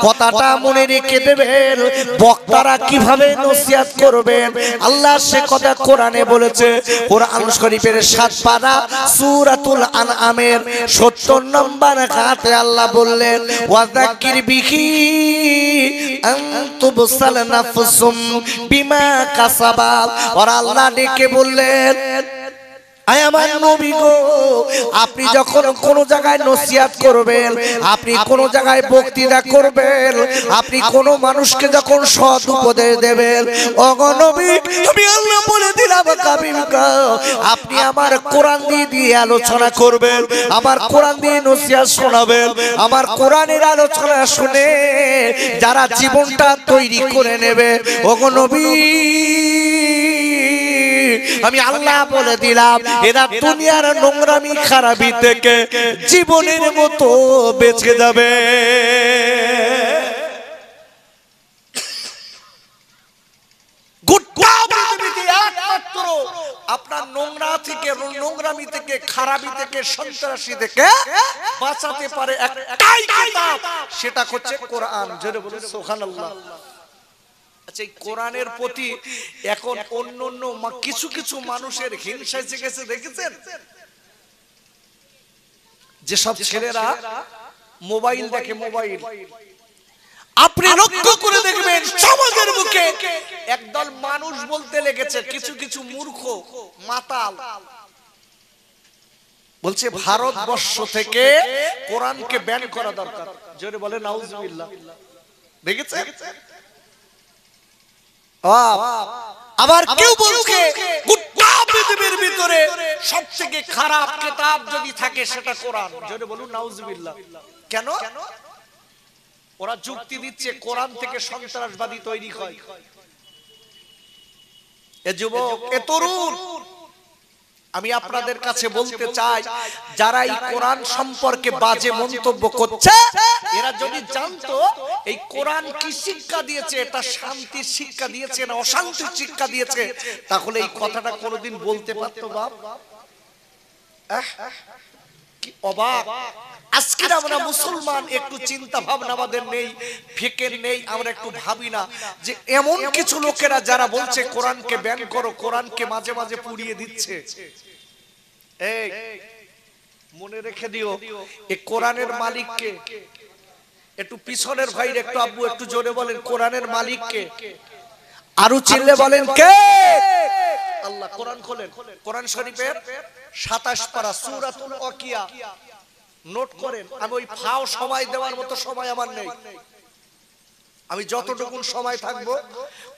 কথাটা মনে রেখে দেবেন, বক্তারা কিভাবে নসিহত করবেন আল্লাহ সে কথা কোরআনে বলেছে। কোরআন শরীফের 7 পারা সূরাতুল আনআমের 70 নম্বর আয়াতে আল্লাহ বললেন, ওয়াযাক্কির বিহি আন তুবসাল নাফসুম বিমা কাসাবাত। আর আল্লাহ ডেকে বললেন, আয় আমার নবী গো, আপনি যখন কোন জায়গায় নসিহত করবেন, আপনি কোন জায়গায় বক্তৃতা করবেন, আপনি কোন মানুষকে যখন সৎ উপদেশ দেবেন, ওগো নবী আমি আল্লাহ বলে দিলাম কাবিমকা, আপনি আমার কোরআন দিয়ে আলোচনা করবেন, আমার কোরআন দিয়ে নসিহত শোনাবেন। আমার কোরআনের আলোচনা শুনে যারা জীবনটা তৈরি করে নেবে, ওগো নবী আমি আল্লাহ বলে দিলাম এরা দুনিয়ার নোংরামি খারাপি থেকে জীবনের মতো বেঁচে যাবে। একমাত্র আপনার নোংরামি থেকে খারাপি থেকে সন্ত্রাসী থেকে বাঁচাতে পারে একটাই কিতাব, সেটা হচ্ছে কোরআন। জোরে বলুন সুবহানাল্লাহ। আচ্ছা এই কোরআনের প্রতি এখন অন্য কিছু কিছু মানুষের হিংসা এসে গেছে, দেখেছেন? যে সব ছেলেরা মোবাইল দেখে, মোবাইল আপনি লক্ষ্য করে দেখবেন সমাজের বুকে একদল মানুষ বলতে লেগেছে, কিছু কিছু মূর্খ মাতাল বলছে ভারতবর্ষ থেকে কোরআনকে ব্যান করা দরকার। জোরে বলে নাউজুবিল্লাহ। দেখেছেন? আবার কেউ বলছে গোটা পৃথিবীর ভিতরে সবথেকে খারাপ কিতাব যদি থাকে সেটা কোরআন। জোরে বলুন নাউজুবিল্লাহ। কেন? ওরা যুক্তি দিচ্ছে কোরআন থেকে সন্ত্রাসবাদী তৈরি হয়। এ যুবক, এ তরুণ, আমি আপনাদের কাছে বলতে চাই যারা এই কোরআন সম্পর্কে বাজে মন্তব্য করছে, এরা যদি জানতো এই কোরআন কি শিক্ষা দিয়েছে, এটা শান্তির শিক্ষা দিয়েছে না অশান্তির শিক্ষা দিয়েছে, তাহলে এই কথাটা কোনোদিন বলতে পারতো? বাপ কি অবাক! আজকে আমরা মুসলমান একটু চিন্তা ভাবনা আমাদের নেই, ফিকির নেই, আমরা একটু ভাবি না যে এমন কিছু লোকেরা যারা বলছে কোরআনকে ব্যান করো, কোরআনকে মাঝে মাঝে পুড়িয়ে দিচ্ছে। এই মনে রেখে দিও, এই কোরআনের মালিক কে? একটু পিছনের ভাইর একটু আব্বু একটু জোরে বলেন, কোরআনের মালিক কে? আরো চিল্লে বলেন কে? আল্লাহ। কোরআন খোলেন, কোরআন শরীফের 27 পারা সূরাতুল ওয়াকিয়া নোট করেন, আমি ওই ফাও সময় দেওয়ার মতো সময় আমার নেই। আমি যতটুকু সময় থাকবো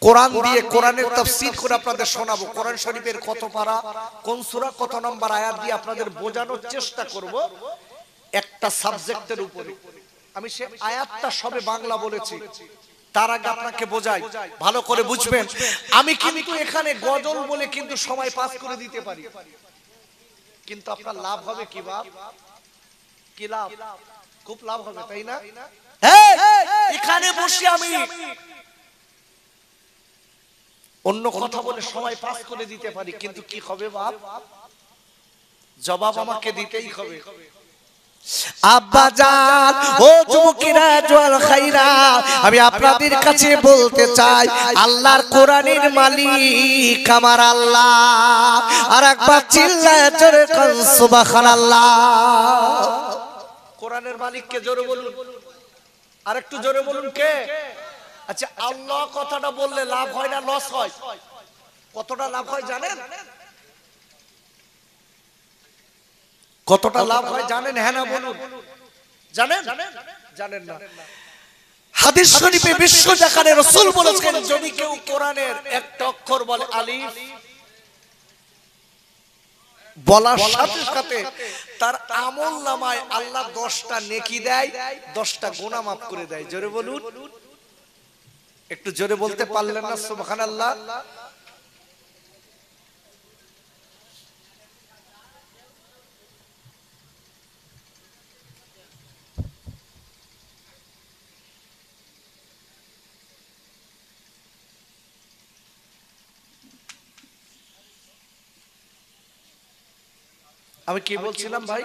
কোরআন দিয়ে কোরআনের তাফসীর করে আপনাদের শোনাবো। কোরআন শরীফের কত পারা, কোন সূরা, কত নম্বর আয়াত দিয়ে আপনাদের বোঝানোর চেষ্টা করব একটা সাবজেক্টের উপরে। আমি সে আয়াতটা সবে বাংলা বলেছি, তার আগে আপনাকে বোঝাই, ভালো করে বুঝবেন। আমি কিন্তু এখানে গজল বলে কিন্তু সময় পাস করে দিতে পারি, কিন্তু আপনার লাভ হবে কি বাপ? কি লাভ? খুব লাভ হবে, তাই না? এখানে বসে আমি অন্য কথা বলে সময় পাস করে দিতে পারি, কিন্তু কি হবে বাপ? জবাব আমাকে দিতেই হবে। আব্বাজান ও যুবকেরা জওয়াল খাইরা, আমি আপনাদের কাছে বলতে চাই, আল্লাহর কোরআনের মালিক আমার আল্লাহ। আর একবার চিল্লায় জোরে কোন সুবহানাল্লাহ। কোরআনের মালিককে জোরে বলুন, আর একটু জোরে বলুন কে? আচ্ছা, আল্লাহ কথাটা বললে লাভ হয় না লস হয়? কতটা লাভ হয় জানেন? কতটা লাভ হয় জানেন? হ্যাঁ না বলুন। জানেন? জানেন না? হাদিস শরীফে বিশ্ব জাহানের রাসূল বলেছেন, যদি কেউ কোরআনের একটা অক্ষর বলে আলিফ, বলার সাথে সাথে তার আমলনামায় আল্লাহ 10টা নেকি দেয়, 10টা গুনাহ মাফ করে দেয়। জোরে বলুন। একটু জোরে বলতে পারলেন না সুবহানাল্লাহ? আমি কি বলছিলাম ভাই?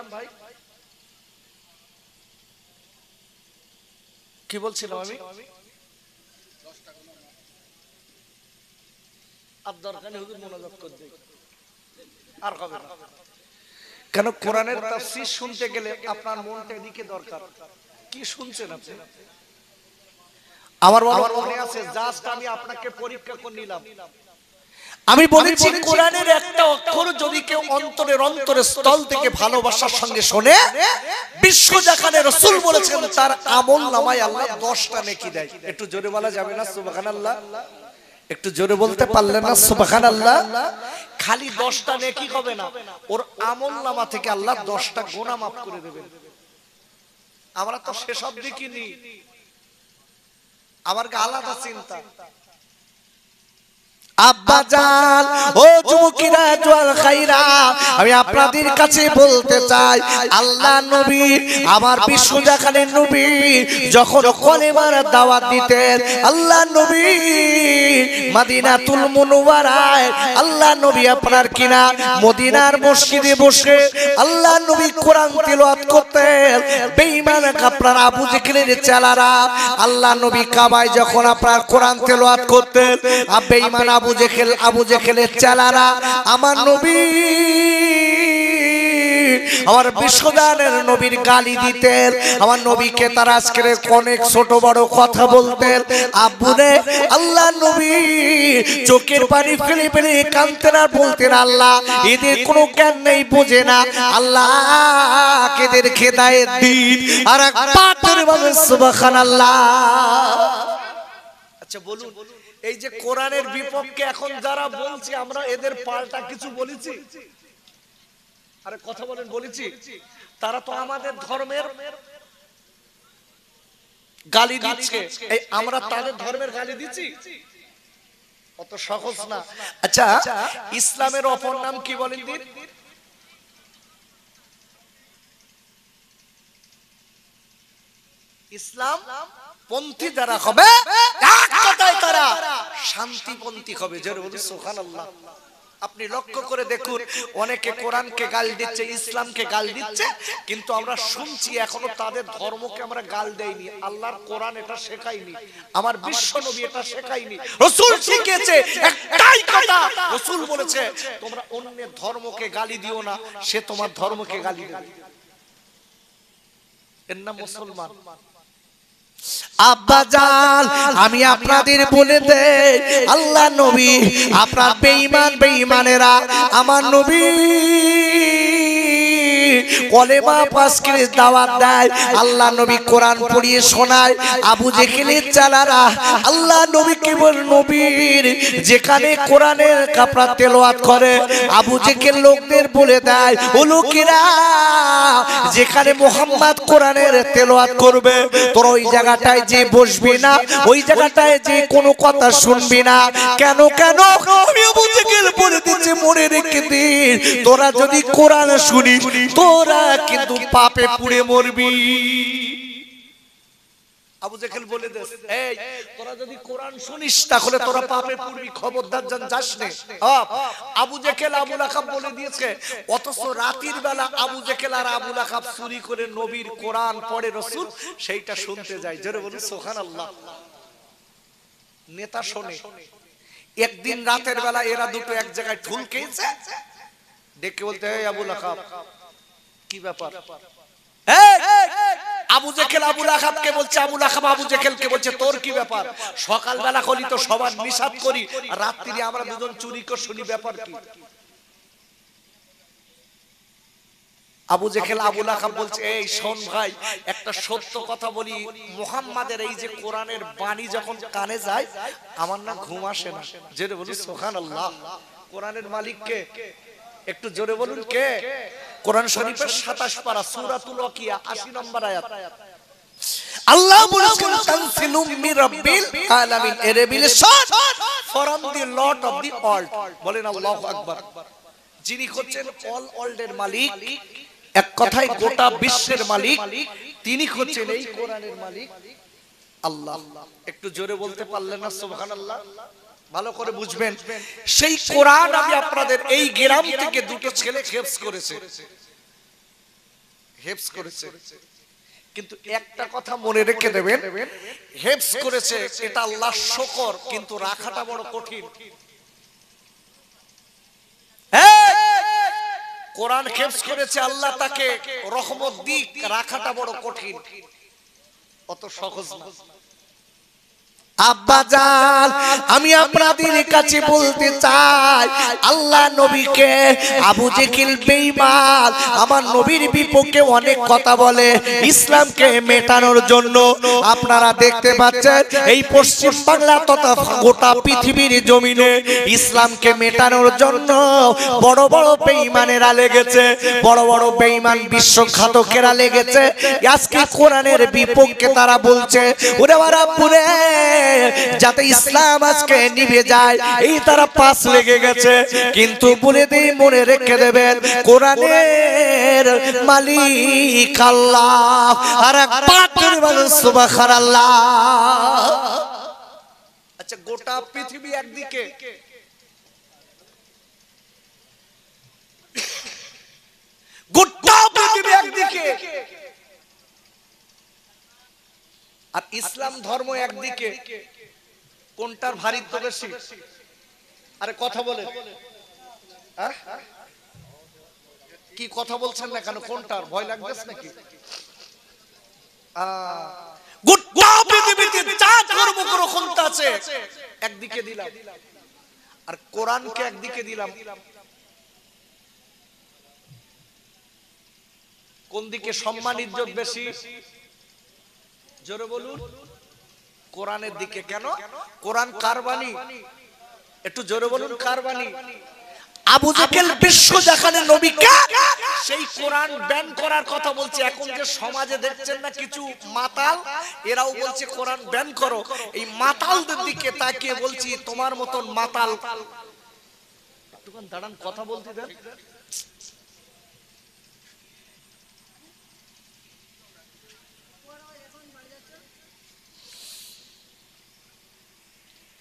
কি বলছিলাম আমি? আর দরকার নেই, হুজুর মোনাজাত করে দেই, আর হবে না। কেন? কোরআনের তাফসীর শুনতে গেলে আপনার মনটা এদিকে দরকার। কি শুনছেন আপনি? আমার মনে আছে, জাস্ট আমি আপনাকে পরীক্ষা করে নিলাম। আমি বলেছি কোরআনের একটা অক্ষর যদি কেউ অন্তরের স্থল থেকে ভালোবাসার সঙ্গে শোনে, বিশ্ব জাহানের রাসূল বলেছেন তার আমলনামায় আল্লাহ 10টা নেকি দেয়। একটু জোরে বলা যাবে না সুবহানাল্লাহ? একটু জোরে বলতে পারলেন না সুবহানাল্লাহ? খালি 10টা নেকি হবে না, ওর আমলনামা থেকে আল্লাহ 10টা গুনাহ মাফ করে দেবেন। আমরা তো সেসব দেখিনি, আমার আলাদা চিন্তা। আব্বাজান ও যুবকেরা জওয়াল খাইরা, আমি আপনাদের কাছে বলতে চাই, আল্লাহ নবী আমার বিশ্বজাহানের নবী যখন কলেমার দাওয়াত দিতেন, আল্লাহ নবী মদিনাতুল মুনওয়ারায়, আল্লাহ নবী আপনার কিনা মদিনার মসজিদে বসে আল্লাহ নবী কোরআন তিলাওয়াত করতেন। বেঈমান আপনার আবু জেহেলের চেলারা আল্লাহ নবী কাবায় যখন আপনার কোরআন তিলাওয়াত করতেন, বেঈমান আবু জেহেলের চেলারা আমার নবী, আমার বিশ্বজাহানের নবীর গালি দিতেন। আমার নবীকে তারা আজকের অনেক ছোট বড় কথা বলতেন। আব্বুরে আল্লাহ নবী চোখের পানি ফেলে ফেলে কাঁদতেন আর বলতেন, আল্লাহ এদের কোনো জ্ঞান নেই, বোঝে না, আল্লাহ এদের হেদায়েত দিন। আর একবার বলে সুবহানাল্লাহ। আচ্ছা বলুন, এই যে কোরআনের বিপক্ষে এখন যারা বলছে, আমরা এদের পাল্টা কিছু বলেছি? আরে কথা বলেন, বলেছি? তারা তো আমাদের ধর্মের গালি দিচ্ছে, এই আমরা তাদের ধর্মের গালি দিচ্ছি? অত সহজ না। আচ্ছা, ইসলামের অপর নাম কি বলেন দিন? ইসলাম পন্থী যারা হবে, এক কথায় তারা শান্তিপন্থী হবে। জোরে বলুন সুবহানাল্লাহ। আপনি লক্ষ্য করে দেখুন, অনেকে কোরআনকে গালি দিচ্ছে, ইসলামকে গালি দিচ্ছে, কিন্তু আমরা শুনছি এখনো তাদের ধর্মকে আমরা গাল দেইনি। আল্লাহর কোরআন এটা শেখায়নি, আমার বিশ্ব নবী এটা শেখায়নি। রাসূল শিখিয়েছে একটাই কথা, রাসূল বলেছে তোমরা অন্যের ধর্মকে গালি দিও না, সে তোমার ধর্মকে গালি দেবে। এর নাম মুসলমান। আব্বাজান আমি আপনাদের বলে দেই, আল্লাহ নবী আপনার বেঈমানেরা আমার নবী কলেমা পাস করে দাওয়াত দেয়, আল্লাহ নবী কোরআন পড়িয়ে শোনায়। আবু জেহেলের চালারা আল্লাহ নবী কেবল নবীর যেখানে কোরআনের কাপড়া তেলাওয়াত করে, আবু জেহেল লোকদের বলে দেয়, ও লোকেরা যেখানে মুহাম্মদ কোরআনের তেলাওয়াত করবে তোরা ওই জায়গাটায় যে বসবি না, ওই জায়গাটায় যে কোনো কথা শুনবি না। কেন কেন? আমি আবু জেহেল বলে দিচ্ছি, মনে রেখে দিন, তোরা যদি কোরআন শুনিস তোরা কিন্তু পাপে পুড়ে মরবি। আবু জেহেল বলে দেস, এই তোরা যদি কোরআন শুনিস তাহলে তোরা পাপে পড়বি, খবরদার জান যাস না। আবু জেহেল আবু লাহাব বলে দিয়েছে, অথচ রাতের বেলা আবু জেহেল আর আবু লাহাব চুরি করে নবীর কোরআন পড়ে রাসূল সেইটা শুনতে যায়। জোরে বলুন সুবহানাল্লাহ। নেতা শোনে। একদিন রাতের বেলা এরা দুটো এক জায়গায় ঠুল খেয়েছে, ডেকে বলতে, এই আবু লাহাব কি ব্যাপার? আবু জেহেল আবু লাহাবকে বলছে, আবু লাহাব আবু জেহেলকে বলছে, তোর কি ব্যাপার? সকালবেলা করি তো সবার নিষাদ করি, আর রাত্রি আমরা দুজন চুরি করে শুনি, ব্যাপার কি? আবু জেহেল আবু লাহাব বলছে, এই শোন ভাই, একটা সত্য কথা বলি, মুহাম্মাদের এই যে কোরআনের বাণী যখন কানে যায় আমার না ঘুম আসে না। জোরে বলুন সুবহানাল্লাহ। কোরআনের মালিক কে? একটু জোরে বলুন কে? কোরআন শরীফের 27 পারা সূরাতুল ওয়াকিয়া 80 নম্বর আয়াত। আল্লাহ বলেছেন, তানসিলুম মির রাব্বিল আলামিন, a revelation from the lord of the world. বলেন আল্লাহু আকবার। যিনি হচ্ছেন অল ওয়ার্ল্ডের মালিক, এক কথায় গোটা বিশ্বের মালিক, তিনি হচ্ছেন এই কোরআনের মালিক আল্লাহ। একটু জোরে বলতে পারলেন না সুবহানাল্লাহ? ভালো করে বুঝবেন, সেই কোরআন আমি আপনাদের এই গ্রাম থেকে দুটো ছেলে হেফজ করেছে। কিন্তু একটা কথা মনে রেখে দেবেন, হেফজ করেছে এটা আল্লাহর শুকর, কিন্তু রাখাটা বড় কঠিন। কোরআন হেফজ করেছে, আল্লাহ তাকে রহমত দিক, রাখাটা বড় কঠিন, অত সহজ না। আব্বাজান, আমি আপনাদের কাছে বলতে চাই, আল্লাহ নবীকে আবু জেহেল বেঈমান আমার নবীর বিপক্ষে অনেক কথা বলে ইসলামকে মেটানোর জন্য। আপনারা দেখতে পাচ্ছেন এই পশ্চিম বাংলা তথা গোটা পৃথিবীর জমিনে ইসলামকে মেটানোর জন্য বড় বড় বেঈমানেরা লেগেছে, বড় বড় বেঈমান বিশ্বঘাতকেরা লেগেছে। আজকে কোরআনের বিপক্ষে তারা বলছে, ওরে বাবা পুরে যাতে ইসলাম আজকে নিভে যায়, এই তারা পাশ লেগে গেছে। কিন্তু বলে দেই, মনে রেখে দেবেন, কোরআনের মালিক আল্লাহ। আর একবার বলুন সুবহানাল্লাহ। আচ্ছা, গোটা পৃথিবী একদিকে, গোটা পৃথিবী একদিকে, আর ইসলাম ধর্ম একদিকে, কোনটার ভারিত্ব বেশি? আরে কথা বলেন, কি কথা বলছেন না কেন? কোনটার ভয় লাগতেছে নাকি? গোটা পৃথিবীতে যা ধর্ম গ্রহণ আছে একদিকে দিলাম, আর কোরআনকে একদিকে দিলাম। কোন দিকে সম্মান ইজ্জত বেশি? জোরে বলুন। কোরআনের দিকে। কেন? কোরআন কার বাণী? একটু জোরে বলুন, কার বাণী? আবু জেহেল বিশ্ব দেখানে নবীকে সেই কোরআন ব্যান করার কথা বলছে। এখন যে সমাজে দেখছেন না কিছু মাতাল, এরাও বলছে কোরআন ব্যান করো। এই মাতালদের দিকে তাকিয়ে বলছি, তোমার মতন মাতাল একটুখানি দাঁড়ান, কথা বলতে দেন।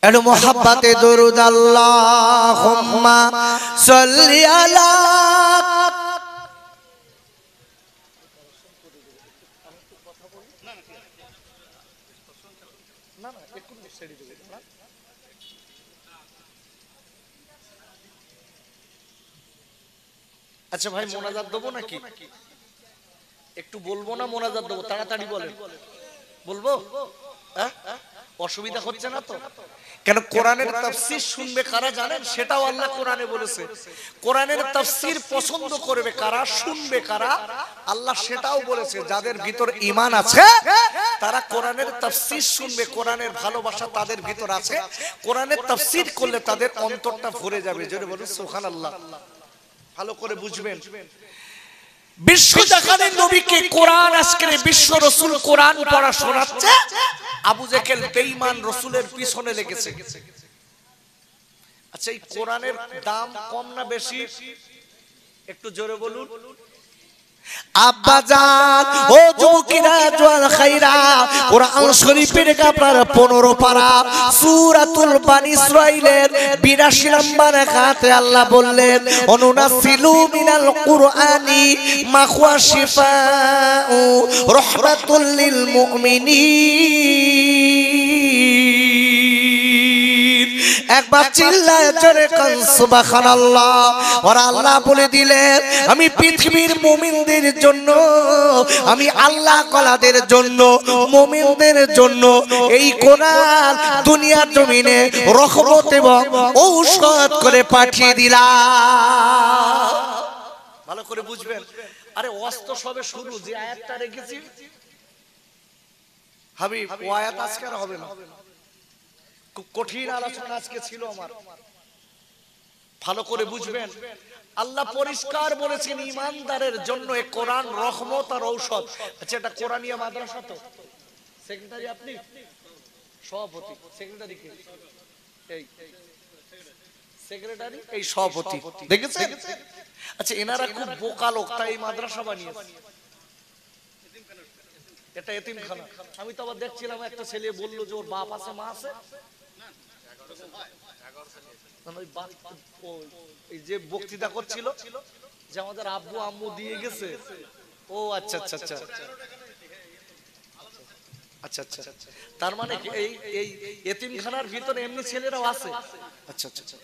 এর মোহাব্বতে দরুদ আল্লাহুম্মা সাল্লি আলা। আচ্ছা ভাই, মোনাজাত দেবো নাকি? একটু বলবো না মোনাজাত দেবো? তাড়াতাড়ি বলেন। বলবো? অসুবিধা হচ্ছে না তো? কেন কোরআনের তাফসীর শুনবে কারা জানেন? সেটাও আল্লাহ কোরআনে বলেছে। কোরআনের তাফসীর পছন্দ করবে কারা, শুনবে কারা, আল্লাহ সেটাও বলেছে। যাদের ভিতর ঈমান আছে তারা কোরআনের তাফসীর শুনবে, কোরআনের ভালোবাসা তাদের ভিতর আছে, কোরআনের তাফসীর করলে তাদের অন্তরটা ভরে যাবে। জোরে বলুন সুবহানাল্লাহ। ভালো করে বুঝবেন, বিশ্ব জাহানের নবীকে কোরআন আজকে বিশ্ব রাসূল কোরআন পড়া শোনাচ্ছে, আবু জেহেল বেঈমান রাসূলের পিছনে লেগেছে। আচ্ছা, এই কোরআনের দাম কম না বেশি? একটু জোরে বলুন। আব্বাজান ও যুবকেরা জওয়ান খাইরা, কোরআন শরীফের আপনার 15 পারা সূরাতুল বানী ইসরাঈলের 82 নম্বর আয়াতে আল্লাহ বললেন, অনুনাসিলু মিনাল কুরআনি মা হুয়া শিফাউ রাহমাতুল লিল মুমিনিন। একবার চিল্লায় জোরে কোন সুবহানাল্লাহ। আর আল্লাহ বলে দিলেন, আমি পৃথিবীর মুমিনদের জন্য, আমি আল্লাহ কলাদের জন্য, মুমিনদের জন্য এই কোরআন দুনিয়ার জমিনে রহমত এবং ঔষধ করে পাঠিয়ে দিলাম। ভালো করে বুঝবেন। আরে অস্ত সবে শুরু, যে আয়াতটা রেখেছি হাবিব, ও আয়াত আজকে আর হবে না। খুব কঠিন আলোচনা আজকে ছিল আমার। ভালো করে বুঝবেন, আল্লাহ পরিষ্কার বলেছেন ঈমানদারের জন্য এই কোরআন রহমত আর ঔষধ। আচ্ছা, এটা কোরআনিয়া মাদ্রাসা তো? সেক্রেটারি আপনি? সভাপতি? সেক্রেটারি কে? এই সেক্রেটারি, এই সভাপতি। দেখেছেন? আচ্ছা, এনারা খুব বোকা লোক, তাই এই মাদ্রাসা বানিয়েছে। এটা এতিমখানা। আমি তো আবার দেখছিলাম একটা ছেলে বলল যে ওর বাপ আছে মা আছে। এই যে বক্তৃতা করছিল যে আমাদের আব্বু আম্মু দিয়ে গেছে। ও আচ্ছা আচ্ছা আচ্ছা আচ্ছা আচ্ছা, তার মানে এই এতিমখানার ভিতরে এমনি ছেলেরাও আছে। আচ্ছা আচ্ছা।